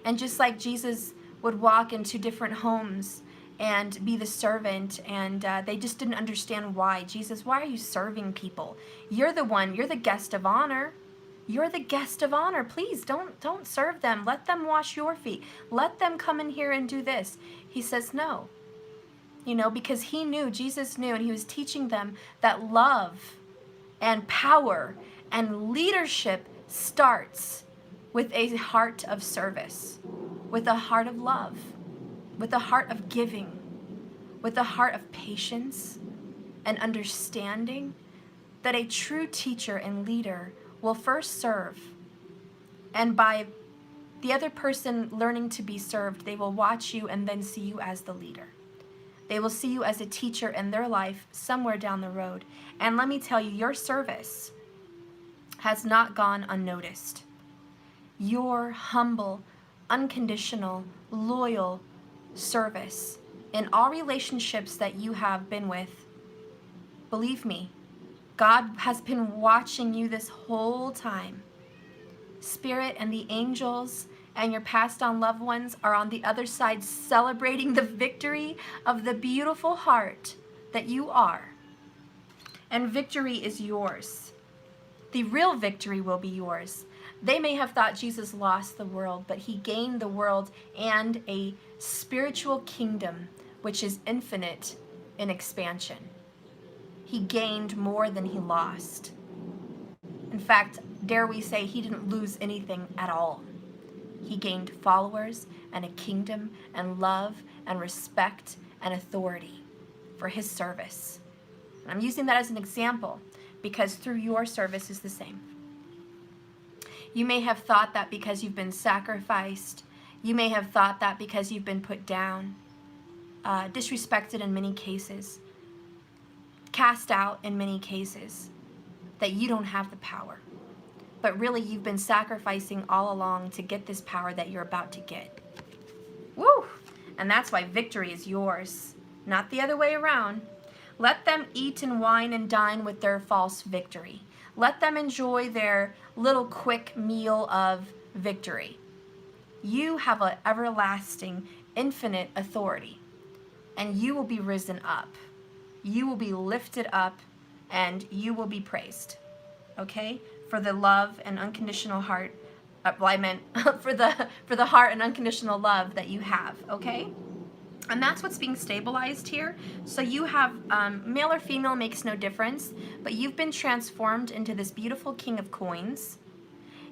And just like Jesus would walk into different homes and be the servant, and they just didn't understand why. Jesus, why are you serving people? You're the one, you're the guest of honor. You're the guest of honor. Please don't serve them. Let them wash your feet. Let them come in here and do this. He says no. You know, because he knew, Jesus knew, and he was teaching them that love and power and leadership starts with a heart of service, with a heart of love, with a heart of giving, with a heart of patience and understanding, that a true teacher and leader will first serve, and by the other person learning to be served, they will watch you and then see you as the leader. They will see you as a teacher in their life somewhere down the road. And let me tell you, your service has not gone unnoticed. Your humble, unconditional, loyal service in all relationships that you have been with, believe me, God has been watching you this whole time. Spirit and the angels and your passed on loved ones are on the other side celebrating the victory of the beautiful heart that you are. And victory is yours. The real victory will be yours. They may have thought Jesus lost the world, but he gained the world and a spiritual kingdom which is infinite in expansion. He gained more than he lost. In fact, dare we say he didn't lose anything at all. He gained followers and a kingdom and love and respect and authority for his service. And I'm using that as an example because through your service is the same. You may have thought that because you've been sacrificed. You may have thought that because you've been put down, disrespected in many cases, cast out in many cases, that you don't have the power. But really, you've been sacrificing all along to get this power that you're about to get. Woo! And that's why victory is yours, not the other way around. Let them eat and wine and dine with their false victory. Let them enjoy their little quick meal of victory. You have an everlasting, infinite authority, and you will be risen up. you will be lifted up and you will be praised, okay? For the love and unconditional heart, well, I meant for the heart and unconditional love that you have, okay? And that's what's being stabilized here. So you have, male or female makes no difference, but you've been transformed into this beautiful king of coins,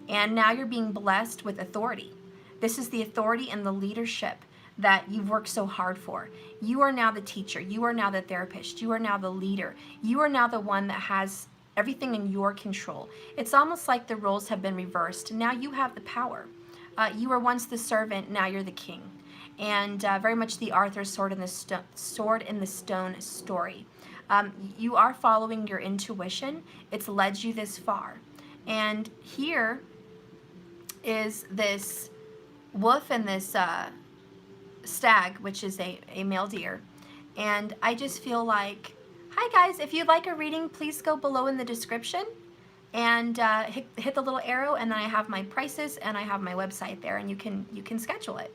and now you're being blessed with authority. This is the authority and the leadership that you've worked so hard for. You are now the teacher. You are now the therapist. You are now the leader. You are now the one that has everything in your control. It's almost like the roles have been reversed. Now you have the power. You were once the servant, now you're the king. And very much the Arthur sword in the stone story. You are following your intuition. It's led you this far. And here is this wolf and this stag, which is a male deer. And I just feel like, hi guys, if you'd like a reading, please go below in the description and hit the little arrow, and then I have my prices and I have my website there, and you can schedule it.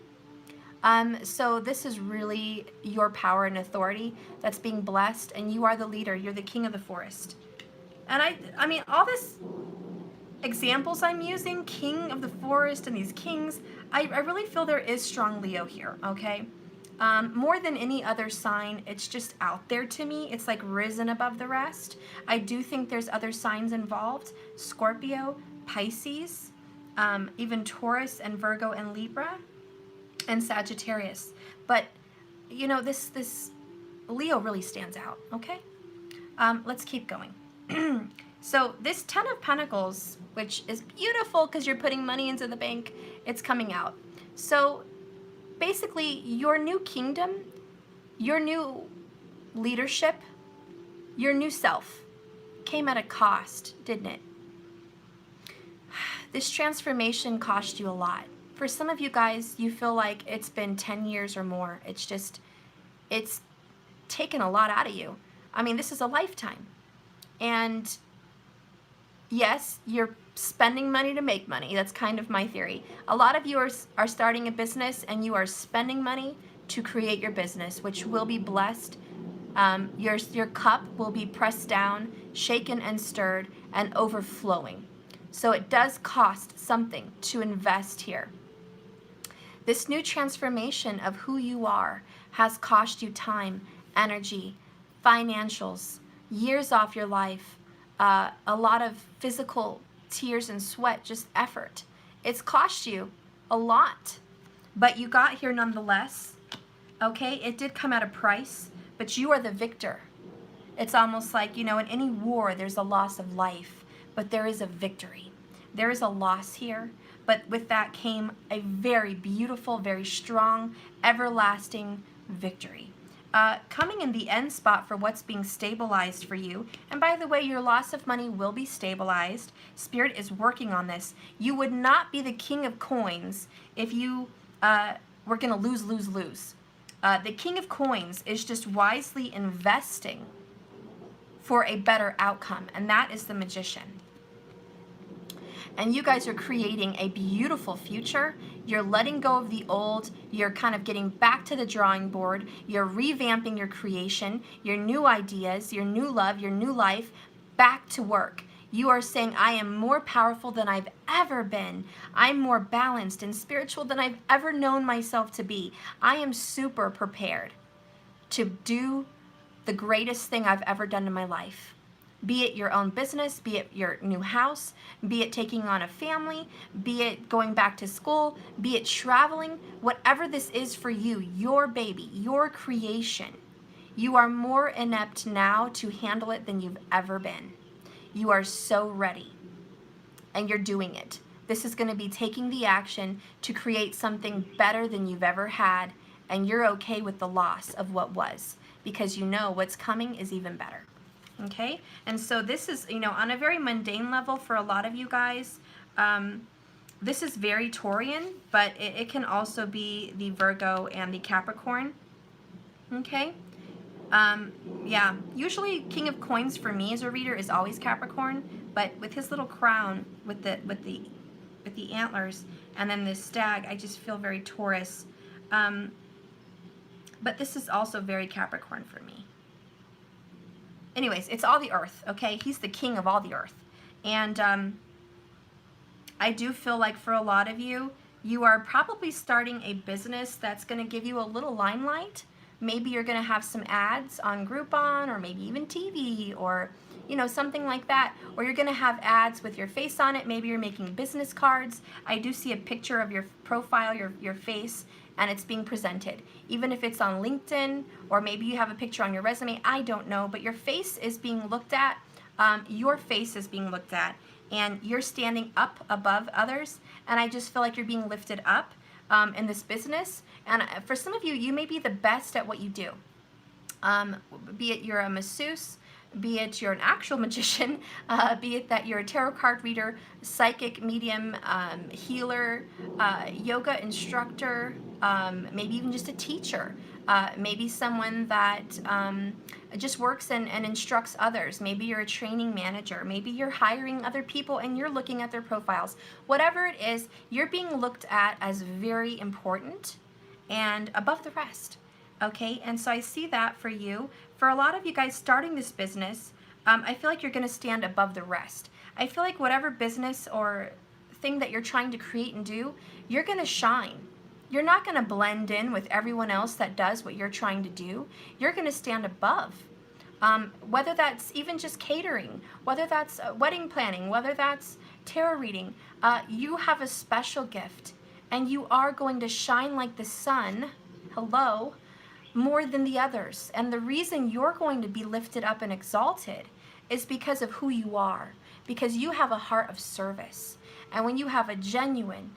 So this is really your power and authority that's being blessed, and you are the leader. You're the king of the forest. And I mean, all this examples I'm using, king of the forest and these kings, I really feel there is strong Leo here, okay? More than any other sign, it's just out there to me. It's like risen above the rest. I do think there's other signs involved. Scorpio, Pisces, even Taurus and Virgo and Libra, and Sagittarius. But, you know, this Leo really stands out, okay? Let's keep going. So this 10 of Pentacles, which is beautiful because you're putting money into the bank, it's coming out. So basically, your new kingdom, your new leadership, your new self came at a cost, didn't it? This transformation cost you a lot. For some of you guys, you feel like it's been 10 years or more. It's taken a lot out of you. I mean, this is a lifetime. And yes, you're spending money to make money. That's kind of my theory. A lot of you are starting a business, and you are spending money to create your business, which will be blessed. Your cup will be pressed down, shaken and stirred, and overflowing. So it does cost something to invest here. This new transformation of who you are has cost you time, energy, financials, years off your life, a lot of physical tears and sweat, just effort. It's cost you a lot, but you got here nonetheless, okay? It did come at a price, but you are the victor. It's almost like, you know, in any war, there's a loss of life, but there is a victory. There is a loss here, but with that came a very beautiful, very strong, everlasting victory. Coming in the end spot for what's being stabilized for you. And by the way, your loss of money will be stabilized. Spirit is working on this. You would not be the king of coins if you were going to lose. The king of coins is just wisely investing for a better outcome, and that is the magician. And you guys are creating a beautiful future. You're letting go of the old. You're kind of getting back to the drawing board. You're revamping your creation, your new ideas, your new love, your new life, back to work. You are saying, I am more powerful than I've ever been. I'm more balanced and spiritual than I've ever known myself to be. I am super prepared to do the greatest thing I've ever done in my life. Be it your own business, be it your new house, be it taking on a family, be it going back to school, be it traveling, whatever this is for you, your baby, your creation, you are more inept now to handle it than you've ever been. You are so ready, and you're doing it. This is going to be taking the action to create something better than you've ever had, and you're okay with the loss of what was, because you know what's coming is even better. Okay, and so this is, you know, on a very mundane level for a lot of you guys, this is very Taurian, but it can also be the Virgo and the Capricorn. Okay, yeah, usually King of Coins for me as a reader is always Capricorn, but with his little crown, with the antlers, and then this stag, I just feel very Taurus. But this is also very Capricorn for me. anyways, it's all the earth, okay? He's the king of all the earth. And I do feel like for a lot of you, you are probably starting a business that's going to give you a little limelight. Maybe you're going to have some ads on Groupon, or maybe even TV, or you know, something like that. Or you're going to have ads with your face on it. Maybe you're making business cards. I do see a picture of your profile, your face, and it's being presented. Even if it's on LinkedIn, or maybe you have a picture on your resume, I don't know, but your face is being looked at. Your face is being looked at, and you're standing up above others, and I just feel like you're being lifted up in this business. And for some of you, you may be the best at what you do. Be it you're a masseuse, be it you're an actual magician, be it that you're a tarot card reader, psychic, medium, healer, yoga instructor, maybe even just a teacher, maybe someone that just works and instructs others. Maybe you're a training manager. Maybe you're hiring other people and you're looking at their profiles. Whatever it is, you're being looked at as very important and above the rest. Okay, and so I see that for you. For a lot of you guys starting this business, I feel like you're going to stand above the rest. I feel like whatever business or thing that you're trying to create and do, you're going to shine. You're not going to blend in with everyone else that does what you're trying to do. You're going to stand above. Whether that's even just catering, whether that's wedding planning, whether that's tarot reading, you have a special gift, and you are going to shine like the sun. Hello. More than the others. And the reason you're going to be lifted up and exalted is because of who you are, because you have a heart of service. And when you have a genuine,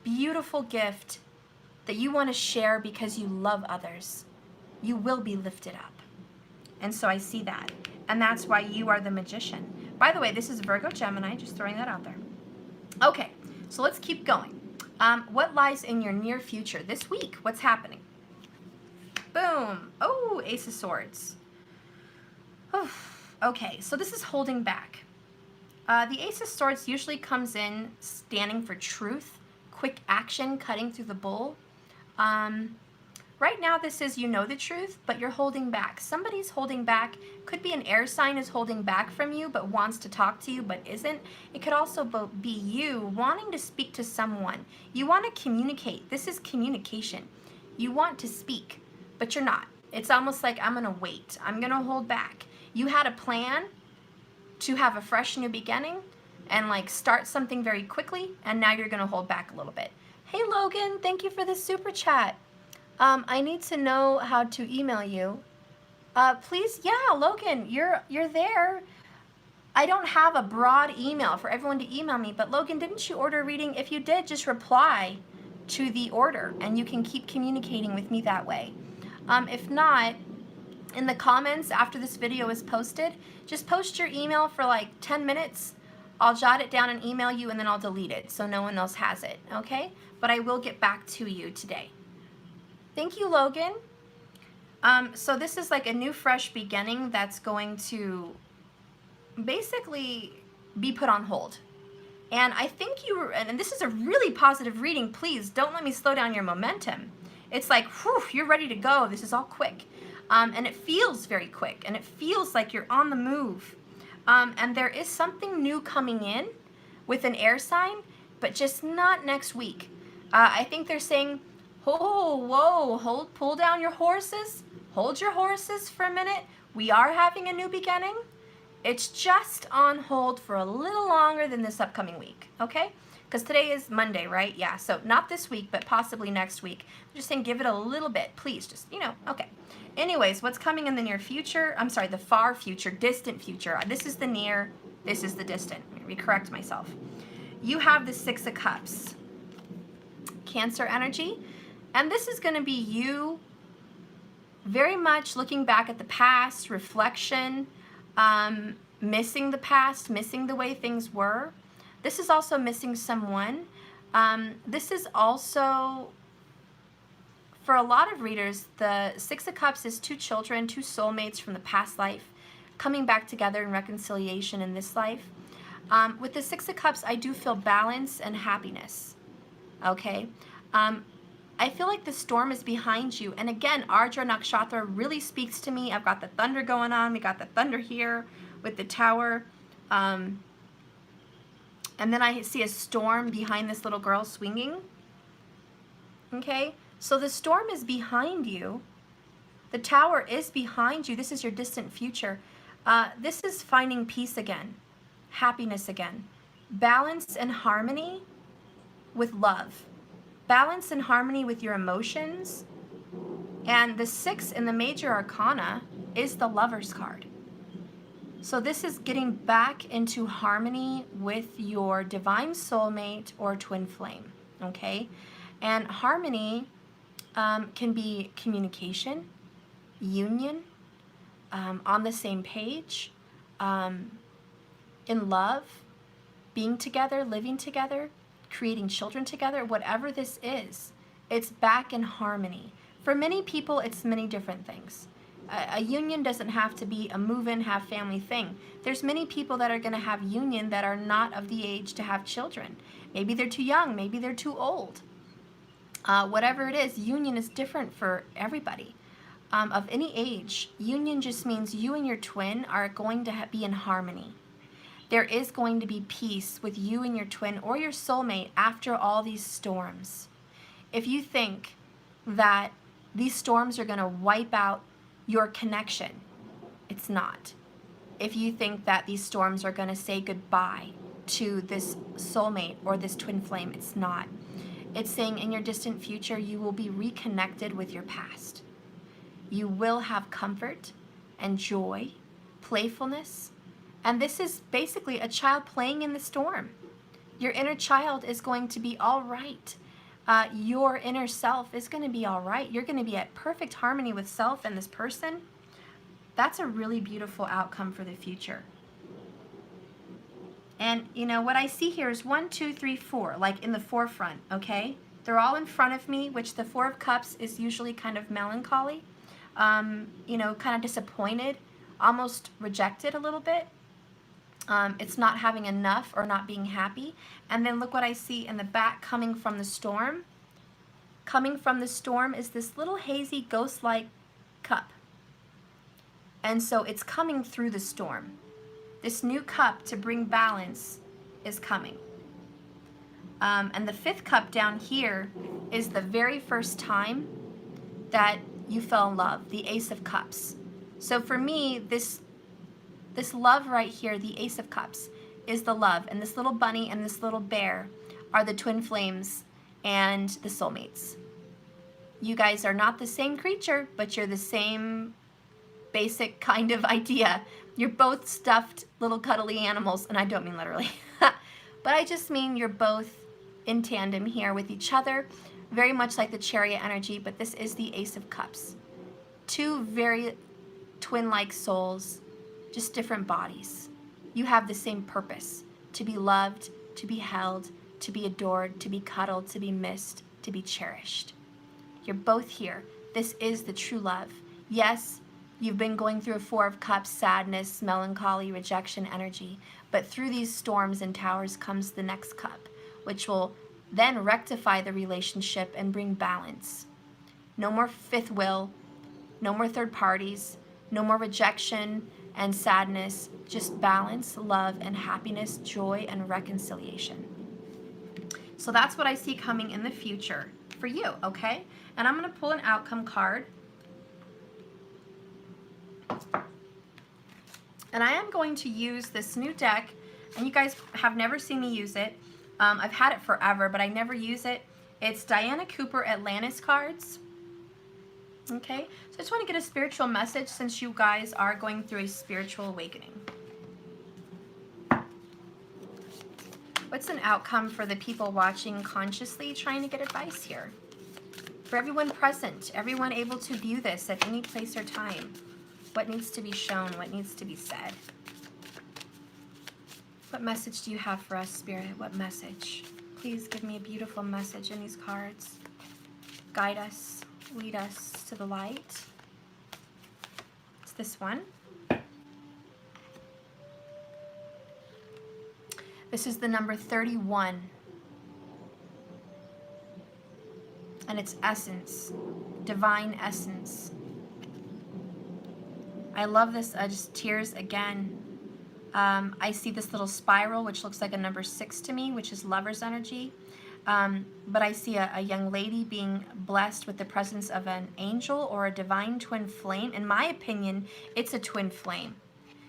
beautiful gift that you want to share because you love others, you will be lifted up. And so I see that. And that's why you are the magician. By the way, this is Virgo Gemini, just throwing that out there. Okay, so let's keep going. What lies in your near future this week? What's happening? Boom. Oh, Ace of Swords. Okay, so this is holding back. The Ace of Swords usually comes in standing for truth, quick action, cutting through the bull. Right now this is you know the truth, but you're holding back. Somebody's holding back. Could be an air sign is holding back from you but wants to talk to you but isn't. It could also be you wanting to speak to someone. You want to communicate. This is communication. You want to speak, but you're not. It's almost like I'm going to wait. I'm going to hold back. You had a plan to have a fresh new beginning and like start something very quickly, and now you're going to hold back a little bit. Hey Logan, thank you for the super chat. I need to know how to email you. Please, yeah, Logan, you're there. I don't have a broad email for everyone to email me, but Logan, didn't you order a reading? If you did, just reply to the order and you can keep communicating with me that way. If not, in the comments after this video is posted, just post your email for like 10 minutes. I'll jot it down and email you, and then I'll delete it so no one else has it, okay? But I will get back to you today. Thank you, Logan. So this is like a new fresh beginning that's going to basically be put on hold. And I think and this is a really positive reading. Please don't let me slow down your momentum. It's like, whew, you're ready to go. This is all quick. And it feels very quick, and it feels like you're on the move. And there is something new coming in with an air sign, but just not next week. I think they're saying, oh, whoa, pull down your horses. Hold your horses for a minute. We are having a new beginning. It's just on hold for a little longer than this upcoming week, okay? Because today is Monday, right? Yeah, so not this week, but possibly next week. I'm just saying give it a little bit, please. Just, okay. Anyways, what's coming in the near future? I'm sorry, the far future, distant future. This is the near, this is the distant. Let me correct myself. You have the Six of Cups. Cancer energy. And this is going to be you very much looking back at the past, reflection, missing the past, missing the way things were. This is also missing someone. This is also, for a lot of readers, the Six of Cups is two children, two soulmates from the past life, coming back together in reconciliation in this life. With the Six of Cups, I do feel balance and happiness, okay? I feel like the storm is behind you. And again, Ardra Nakshatra really speaks to me. I've got the thunder going on. We got the thunder here with the tower. And then I see a storm behind this little girl swinging. Okay, so the storm is behind you. The tower is behind you. This is your distant future. This is finding peace again, happiness again, balance and harmony with love, balance and harmony with your emotions. And the 6 in the major arcana is the Lover's card. So this is getting back into harmony with your divine soulmate or twin flame, okay? And harmony can be communication, union, on the same page, in love, being together, living together, creating children together, whatever this is, it's back in harmony. For many people, it's many different things. A union doesn't have to be a move-in, have family thing. There's many people that are going to have union that are not of the age to have children. Maybe they're too young, maybe they're too old. Whatever it is, union is different for everybody. Of any age, union just means you and your twin are going to be in harmony. There is going to be peace with you and your twin or your soulmate after all these storms. If you think that these storms are going to wipe out your connection, it's not. If you think that these storms are going to say goodbye to this soulmate or this twin flame, it's not. It's saying in your distant future, you will be reconnected with your past. You will have comfort and joy, playfulness, and this is basically a child playing in the storm. Your inner child is going to be all right. Your inner self is going to be all right. You're going to be at perfect harmony with self and this person. That's a really beautiful outcome for the future. And you know what I see here is 1, 2, 3, 4, like in the forefront, okay? They're all in front of me, which the 4 of Cups is usually kind of melancholy, you know, kind of disappointed, almost rejected a little bit. It's not having enough or not being happy. And then look what I see in the back coming from the storm. Coming from the storm is this little hazy ghost-like cup. And so it's coming through the storm. This new cup to bring balance is coming. And the 5th cup down here is the very first time that you fell in love, the Ace of Cups. So for me, this love right here, the Ace of Cups, is the love. And this little bunny and this little bear are the twin flames and the soulmates. You guys are not the same creature, but you're the same basic kind of idea. You're both stuffed little cuddly animals, and I don't mean literally. But I just mean you're both in tandem here with each other, very much like the Chariot energy, but this is the Ace of Cups. 2 very twin-like souls, just different bodies. You have the same purpose, to be loved, to be held, to be adored, to be cuddled, to be missed, to be cherished. You're both here. This is the true love. Yes, you've been going through a 4 of Cups, sadness, melancholy, rejection energy, but through these storms and towers comes the next cup, which will then rectify the relationship and bring balance. No more fifth will, no more third parties, no more rejection and sadness, just balance, love, and happiness, joy, and reconciliation. So that's what I see coming in the future for you, okay? And I'm going to pull an outcome card. And I am going to use this new deck, and you guys have never seen me use it. I've had it forever, but I never use it. It's Diana Cooper Atlantis cards. Okay, so I just want to get a spiritual message since you guys are going through a spiritual awakening. What's an outcome for the people watching consciously trying to get advice here? For everyone present, everyone able to view this at any place or time. What needs to be shown? What needs to be said? What message do you have for us, Spirit? What message? Please give me a beautiful message in these cards. Guide us, lead us to the light. It's this one. This is the number 31. And and it's essence, divine essence. I love this, just tears again. I see this little spiral, which looks like a number 6 to me, which is lover's energy. But I see a young lady being blessed with the presence of an angel or a divine twin flame. In my opinion, it's a twin flame.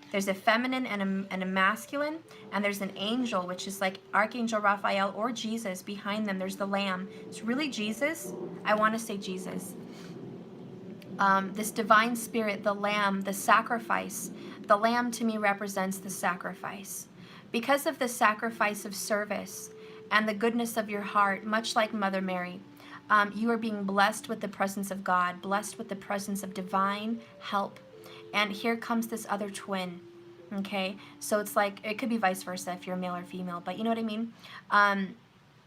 There's a feminine and a masculine, and there's an angel, which is like Archangel Raphael or Jesus. Behind them, there's the lamb. It's really Jesus. I want to say Jesus. This divine spirit, the lamb, the sacrifice. The lamb to me represents the sacrifice. Because of the sacrifice of service and the goodness of your heart, much like Mother Mary, you are being blessed with the presence of God, blessed with the presence of divine help. And here comes this other twin, okay? So it's like, it could be vice versa if you're male or female, but you know what I mean?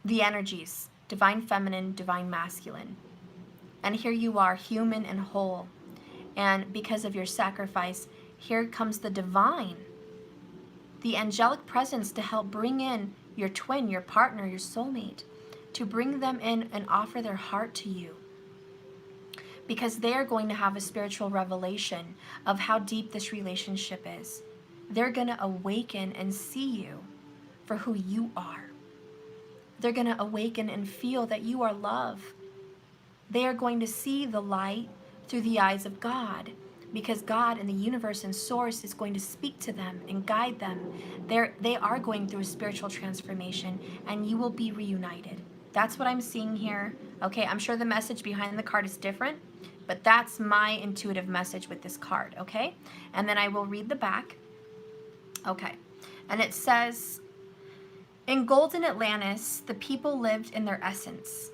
The energies, divine feminine, divine masculine. And here you are, human and whole. And because of your sacrifice, here comes the divine, the angelic presence to help bring in your twin, your partner, your soulmate, to bring them in and offer their heart to you. Because they're going to have a spiritual revelation of how deep this relationship is. They're going to awaken and see you for who you are. They're going to awaken and feel that you are love. They are going to see the light through the eyes of God, because God and the universe and source is going to speak to them and guide them. They are going through a spiritual transformation, and you will be reunited. That's what I'm seeing here. Okay, I'm sure the message behind the card is different, but that's my intuitive message with this card, okay? And then I will read the back. Okay, and it says, in golden Atlantis, the people lived in their essence.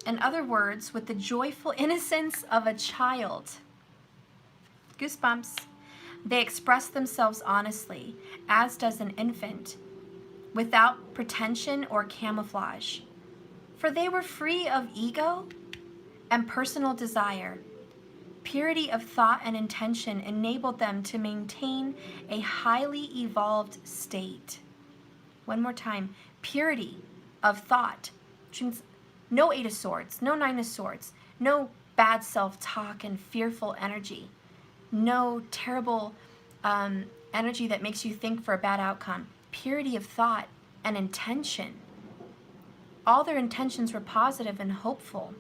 In other words, with the joyful innocence of a child. Goosebumps. They express themselves honestly, as does an infant, without pretension or camouflage. For they were free of ego and personal desire. Purity of thought and intention enabled them to maintain a highly evolved state. One more time. Purity of thought, which means no 8 of Swords, no 9 of Swords, no bad self-talk and fearful energy, no terrible energy that makes you think for a bad outcome. Purity of thought and intention. All their intentions were positive and hopeful.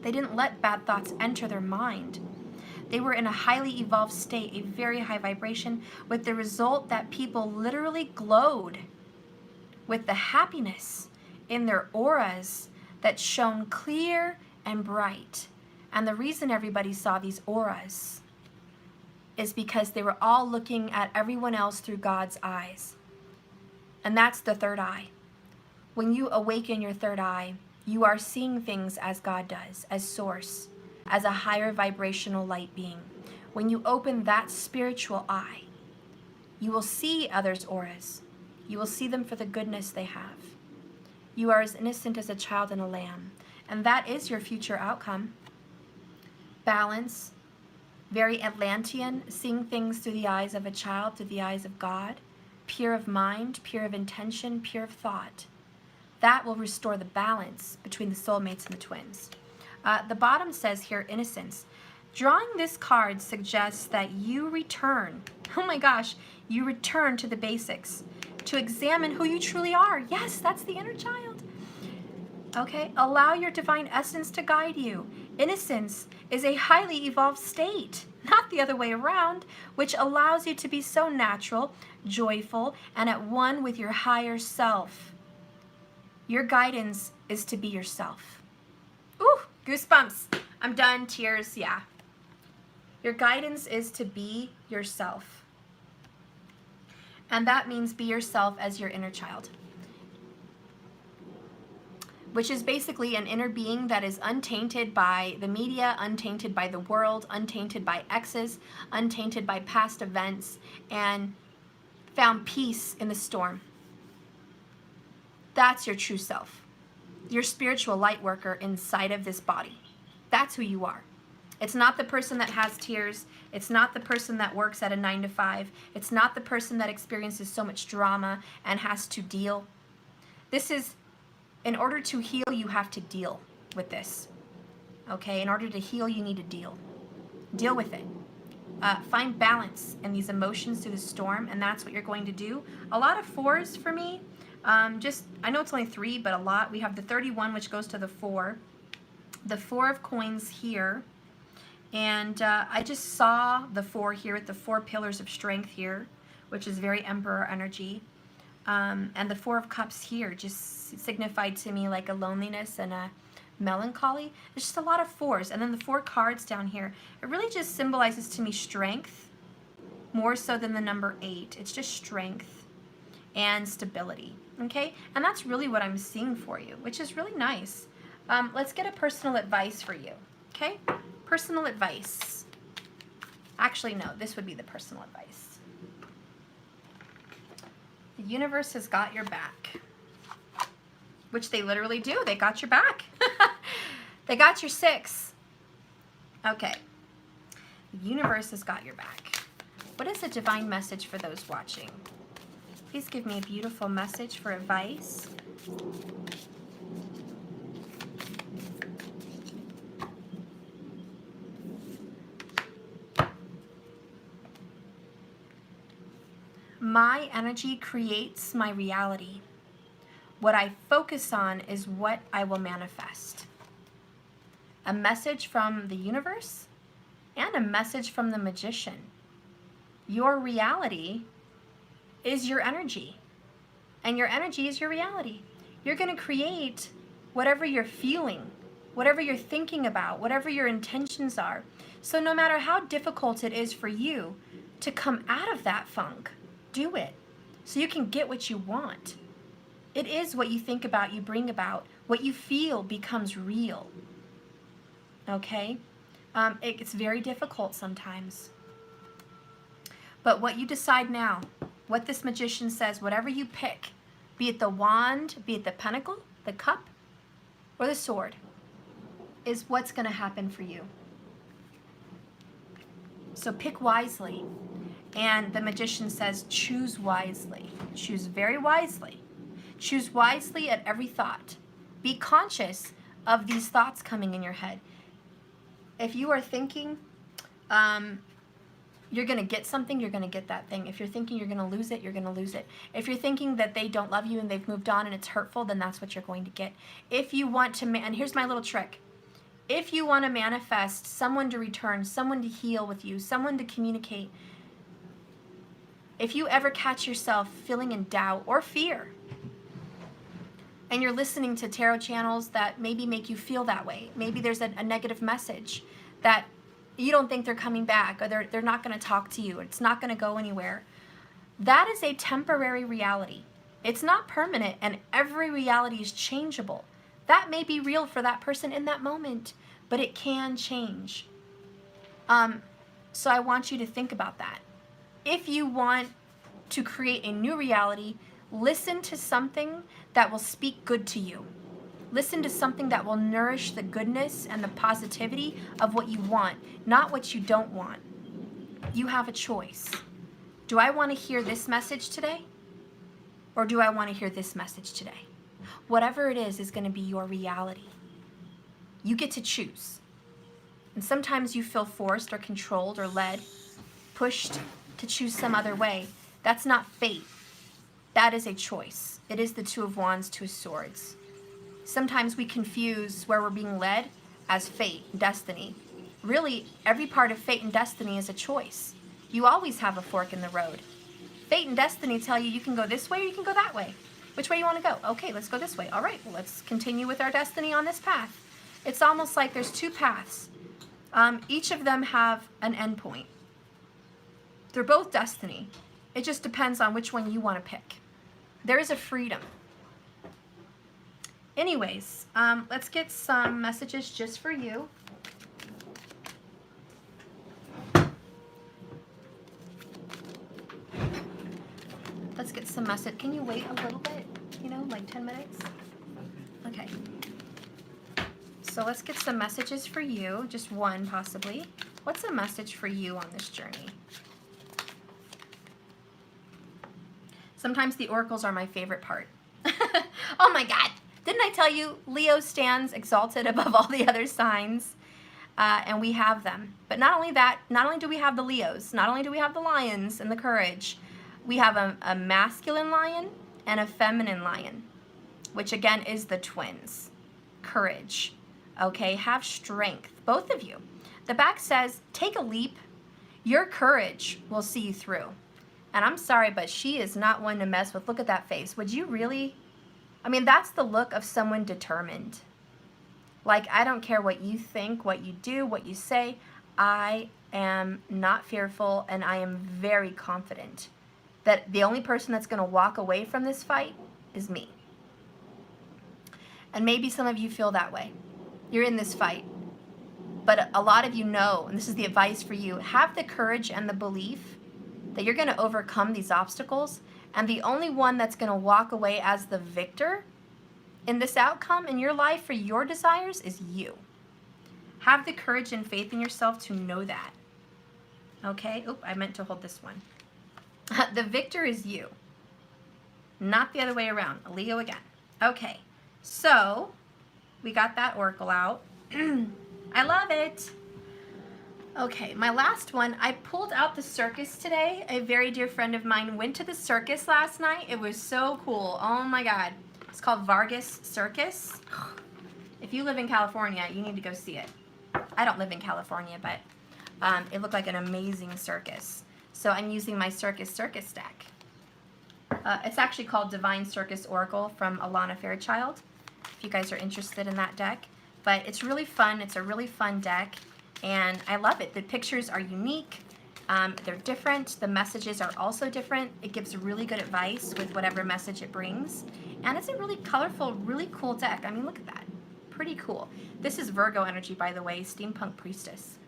They didn't let bad thoughts enter their mind. They were in a highly evolved state, a very high vibration, with the result that people literally glowed with the happiness in their auras that shone clear and bright. And the reason everybody saw these auras is because they were all looking at everyone else through God's eyes. And that's the third eye. When you awaken your third eye, you are seeing things as God does, as source, as a higher vibrational light being. When you open that spiritual eye, you will see others' auras. You will see them for the goodness they have. You are as innocent as a child and a lamb. And that is your future outcome. Balance, very Atlantean, seeing things through the eyes of a child, through the eyes of God, pure of mind, pure of intention, pure of thought. That will restore the balance between the soulmates and the twins. The bottom says here, innocence. Drawing this card suggests that you return, oh my gosh, you return to the basics, to examine who you truly are. Yes, that's the inner child. Okay, allow your divine essence to guide you. Innocence is a highly evolved state, not the other way around, which allows you to be so natural, joyful, and at one with your higher self. Your guidance is to be yourself. Ooh, goosebumps. I'm done, tears, yeah. Your guidance is to be yourself. And that means be yourself as your inner child, which is basically an inner being that is untainted by the media, untainted by the world, untainted by exes, untainted by past events, and found peace in the storm. That's your true self, your spiritual light worker inside of this body. That's who you are. It's not the person that has tears. It's not the person that works at a 9 to 5. It's not the person that experiences so much drama and has to deal. This is, in order to heal, you have to deal with this. Okay, in order to heal, you need to deal. Deal with it. Find balance in these emotions through the storm, and that's what you're going to do. A lot of 4s for me. I know it's only 3, but a lot. We have the 31, which goes to the 4. The 4 of coins here. And I just saw the 4 here with the 4 pillars of strength here, which is very Emperor energy. And the 4 of cups here just signified to me like a loneliness and a melancholy. There's just a lot of 4s. And then the 4 cards down here, it really just symbolizes to me strength, more so than the number 8. It's just strength and stability, okay? And that's really what I'm seeing for you, which is really nice. Let's get a personal advice for you, okay? Personal advice. Actually, no, this would be the personal advice. The universe has got your back. Which they literally do. They got your back. They got your 6. Okay. The universe has got your back. What is the divine message for those watching? Please give me a beautiful message for advice. My energy creates my reality. What I focus on is what I will manifest. A message from the universe and a message from the magician. Your reality is your energy, and your energy is your reality. You're going to create whatever you're feeling, whatever you're thinking about, whatever your intentions are. So no matter how difficult it is for you to come out of that funk, do it so you can get what you want. It is what you think about, you bring about. What you feel becomes real. Okay? It's very difficult sometimes. But what you decide now, what this magician says, whatever you pick, be it the wand, be it the pentacle, the cup, or the sword, is what's going to happen for you. So pick wisely. And the magician says, choose wisely. Choose very wisely. Choose wisely at every thought. Be conscious of these thoughts coming in your head. If you are thinking you're going to get something, you're going to get that thing. If you're thinking you're going to lose it, you're going to lose it. If you're thinking that they don't love you and they've moved on and it's hurtful, then that's what you're going to get. If you want to, and here's my little trick. If you want to manifest someone to return, someone to heal with you, someone to communicate, if you ever catch yourself feeling in doubt or fear, and you're listening to tarot channels that maybe make you feel that way, maybe there's a negative message that you don't think they're coming back, or they're not going to talk to you, or it's not going to go anywhere, that is a temporary reality. It's not permanent, and every reality is changeable. That may be real for that person in that moment, but it can change. So I want you to think about that. If you want to create a new reality, listen to something that will speak good to you. Listen to something that will nourish the goodness and the positivity of what you want, not what you don't want. You have a choice. Do I want to hear this message today? Or do I want to hear this message today? Whatever it is going to be your reality. You get to choose. And sometimes you feel forced or controlled or led, pushed to choose some other way. That's not fate. That is a choice. It is the 2 of Wands, 2 of Swords. Sometimes we confuse where we're being led as fate, destiny. Really, every part of fate and destiny is a choice. You always have a fork in the road. Fate and destiny tell you can go this way or you can go that way. Which way you want to go? Okay, let's go this way. All right, well, let's continue with our destiny on this path. It's almost like there's 2 paths. Each of them have an end point. They're both destiny. It just depends on which one you want to pick. There is a freedom. Anyways, let's get some messages just for you. Let's get some message. Can you wait a little bit? You know, like 10 minutes? Okay. So let's get some messages for you. Just one, possibly. What's a message for you on this journey? Sometimes the oracles are my favorite part. Oh my God. Didn't I tell you Leo stands exalted above all the other signs? and we have them. But not only that, not only do we have the Leos, not only do we have the lions and the courage, we have a masculine lion and a feminine lion, which again is the twins. Courage, okay? Have strength, both of you. The back says, take a leap. Your courage will see you through. And I'm sorry, but she is not one to mess with. Look at that face. Would you really? I mean, that's the look of someone determined. Like, I don't care what you think, what you do, what you say. I am not fearful, and I am very confident that the only person that's going to walk away from this fight is me. And maybe some of you feel that way. You're in this fight. But a lot of you know, and this is the advice for you, have the courage and the belief that you're going to overcome these obstacles, and the only one that's going to walk away as the victor in this outcome in your life for your desires is you. Have the courage and faith in yourself to know that. Okay? Oop, I meant to hold this one. The victor is you, not the other way around. Leo again. Okay, so we got that oracle out. I love it. Okay, my last one, I pulled out the circus today. A very dear friend of mine went to the circus last night. It was so cool. Oh my God. It's called Vargas Circus. If you live in California, you need to go see it. I don't live in California, but it looked like an amazing circus. So I'm using my Circus deck. It's actually called Divine Circus Oracle from Alana Fairchild, if you guys are interested in that deck. But it's really fun. It's a really fun deck, and I love it. The pictures are unique. They're different. The messages are also different. It gives really good advice with whatever message it brings. And it's a really colorful, really cool deck. I mean, look at that. Pretty cool. This is Virgo energy, by the way, Steampunk Priestess.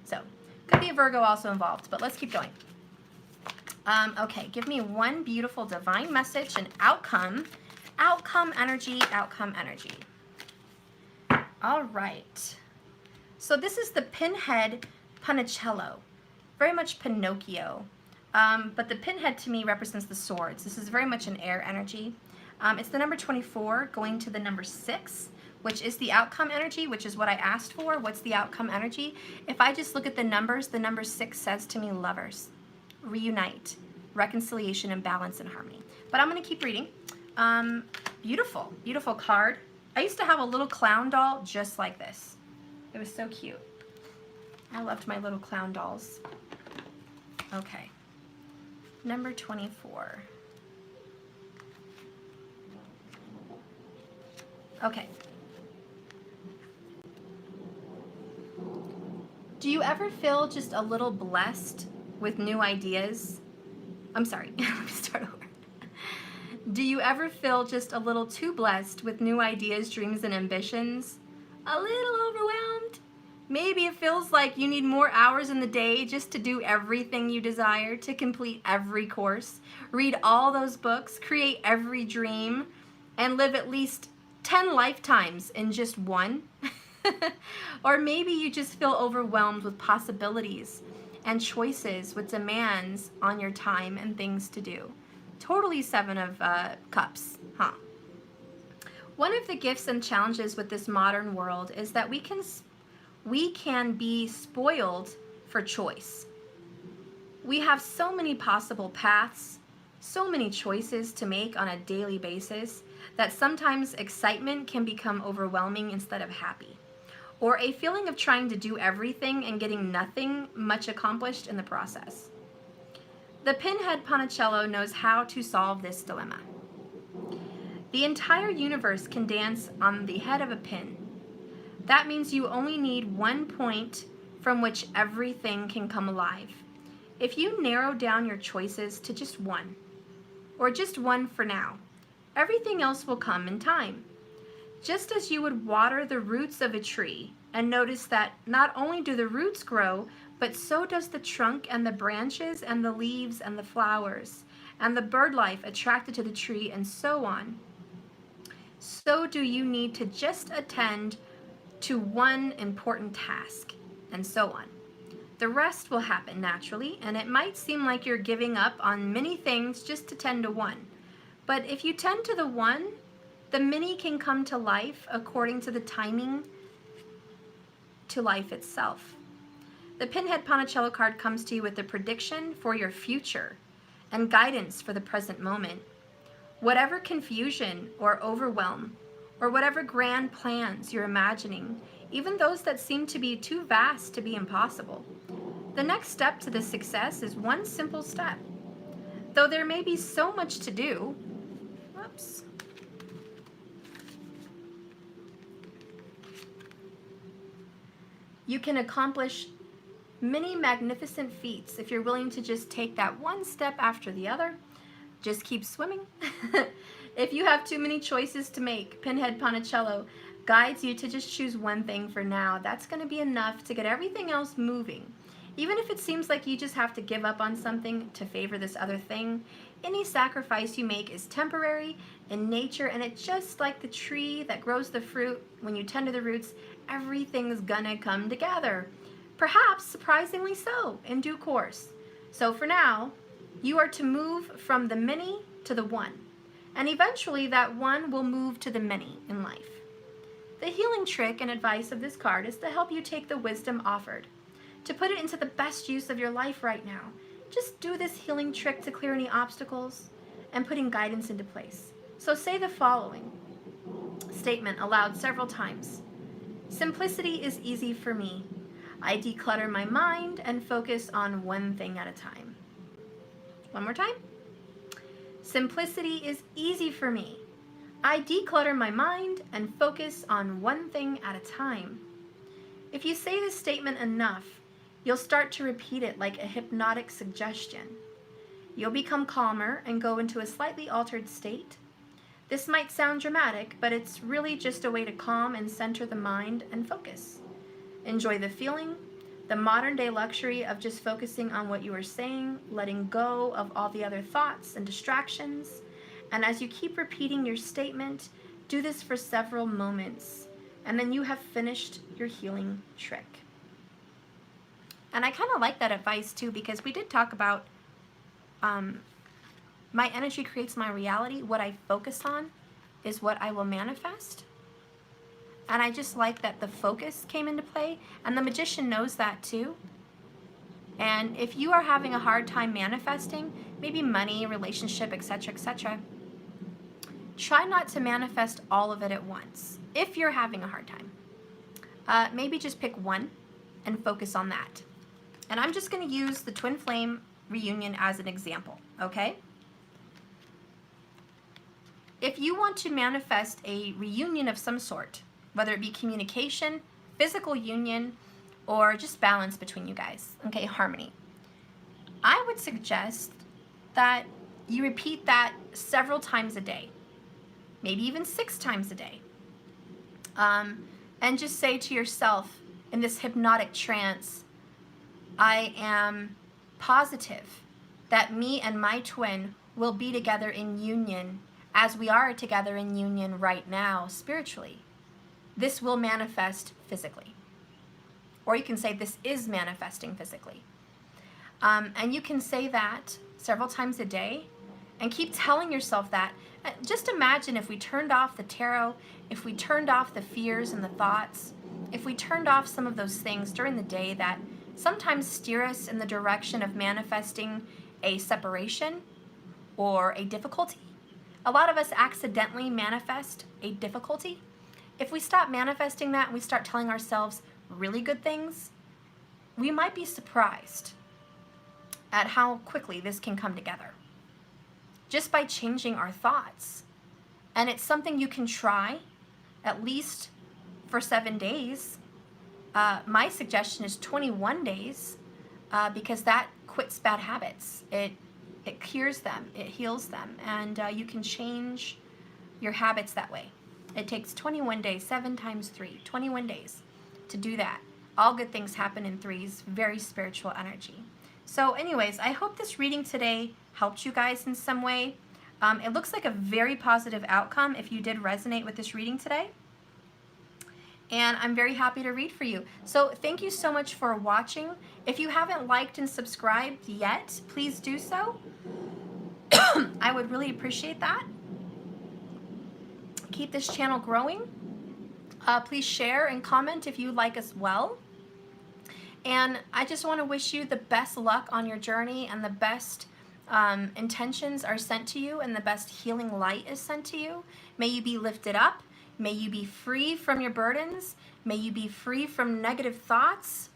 So, could be a Virgo also involved, but let's keep going. Okay, give me one beautiful divine message and outcome. Outcome energy, outcome energy. All right. So this is the Pinhead Panicello. Very much Pinocchio. But the pinhead to me represents the swords. This is very much an air energy. It's the number 24 going to the number 6, which is the outcome energy, which is what I asked for. What's the outcome energy? If I just look at the numbers, the number 6 says to me lovers, reunite, reconciliation, and balance and harmony. But I'm going to keep reading. Beautiful, beautiful card. I used to have a little clown doll just like this. It was so cute. I loved my little clown dolls. Okay. Number 24. Okay. Do you ever feel just a little blessed with new ideas? I'm sorry, let me start over. Do you ever feel just a little too blessed with new ideas, dreams, and ambitions? A little overwhelmed? Maybe it feels like you need more hours in the day just to do everything you desire, to complete every course, read all those books, create every dream, and live at least 10 lifetimes in just one. Or maybe you just feel overwhelmed with possibilities and choices with demands on your time and things to do. Totally 7 of Cups, huh? One of the gifts and challenges with this modern world is that we can be spoiled for choice. We have so many possible paths, so many choices to make on a daily basis that sometimes excitement can become overwhelming instead of happy, or a feeling of trying to do everything and getting nothing much accomplished in the process. The Pinhead Panicello knows how to solve this dilemma. The entire universe can dance on the head of a pin. That means you only need one point from which everything can come alive. If you narrow down your choices to just one, or just one for now, everything else will come in time. Just as you would water the roots of a tree and notice that not only do the roots grow, but so does the trunk and the branches and the leaves and the flowers and the bird life attracted to the tree and so on. So do you need to just attend to one important task and so on. The rest will happen naturally, and it might seem like you're giving up on many things just to tend to one. But if you tend to the one, the many can come to life according to the timing to life itself. The Pinhead Ponticello card comes to you with a prediction for your future and guidance for the present moment. Whatever confusion or overwhelm, or whatever grand plans you're imagining, even those that seem to be too vast to be impossible, the next step to this success is one simple step. Though there may be so much to do, you can accomplish many magnificent feats if you're willing to just take that one step after the other. Just keep swimming. If you have too many choices to make, Pinhead Ponticello guides you to just choose one thing for now. That's going to be enough to get everything else moving. Even if it seems like you just have to give up on something to favor this other thing, any sacrifice you make is temporary in nature, and it's just like the tree that grows the fruit. When you tend to the roots, everything's gonna come together. Perhaps surprisingly so in due course. So for now, you are to move from the many to the one, and eventually that one will move to the many in life. The healing trick and advice of this card is to help you take the wisdom offered, to put it into the best use of your life right now. Just do this healing trick to clear any obstacles and putting guidance into place. So say the following statement aloud several times. Simplicity is easy for me. I declutter my mind and focus on one thing at a time. One more time. Simplicity is easy for me. I declutter my mind and focus on one thing at a time. If you say this statement enough, you'll start to repeat it like a hypnotic suggestion. You'll become calmer and go into a slightly altered state. This might sound dramatic, but it's really just a way to calm and center the mind and focus. Enjoy the feeling, the modern day luxury of just focusing on what you are saying, letting go of all the other thoughts and distractions. And as you keep repeating your statement, do this for several moments, and then you have finished your healing trick. And I kind of like that advice too, because we did talk about my energy creates my reality. What I focus on is what I will manifest. And I just like that the focus came into play, and the magician knows that too. And if you are having a hard time manifesting, maybe money, relationship, etc., try not to manifest all of it at once. If you're having a hard time, maybe just pick one and focus on that. And I'm just going to use the twin flame reunion as an example, okay? If you want to manifest a reunion of some sort, whether it be communication, physical union, or just balance between you guys, okay, harmony, I would suggest that you repeat that several times a day, maybe even 6 times a day, and just say to yourself in this hypnotic trance, I am positive that me and my twin will be together in union as we are together in union right now spiritually. This will manifest physically. Or you can say this is manifesting physically. And you can say that several times a day and keep telling yourself that. Just imagine if we turned off the tarot, if we turned off the fears and the thoughts, if we turned off some of those things during the day that sometimes steer us in the direction of manifesting a separation or a difficulty. A lot of us accidentally manifest a difficulty. If we stop manifesting that and we start telling ourselves really good things, we might be surprised at how quickly this can come together just by changing our thoughts. And it's something you can try at least for 7 days. My suggestion is 21 days because that quits bad habits. It cures them, it heals them, and you can change your habits that way. It takes 21 days, 7 times 3, 21 days to do that. All good things happen in threes, very spiritual energy. So anyways, I hope this reading today helped you guys in some way. It looks like a very positive outcome if you did resonate with this reading today. And I'm very happy to read for you. So thank you so much for watching. If you haven't liked and subscribed yet, please do so. I would really appreciate that. Keep this channel growing. Please share and comment if you like as well. And I just want to wish you the best luck on your journey, and the best intentions are sent to you, and the best healing light is sent to you. May you be lifted up. May you be free from your burdens. May you be free from negative thoughts.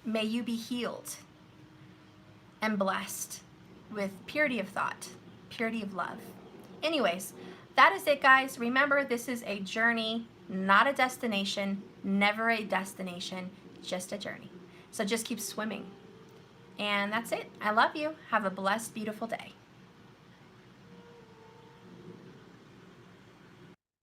May you be healed and blessed with purity of thought, purity of love. Anyways, that is it, guys. Remember, this is a journey, not a destination. Never a destination, just a journey. So just keep swimming. And that's it. I love you. Have a blessed, beautiful day.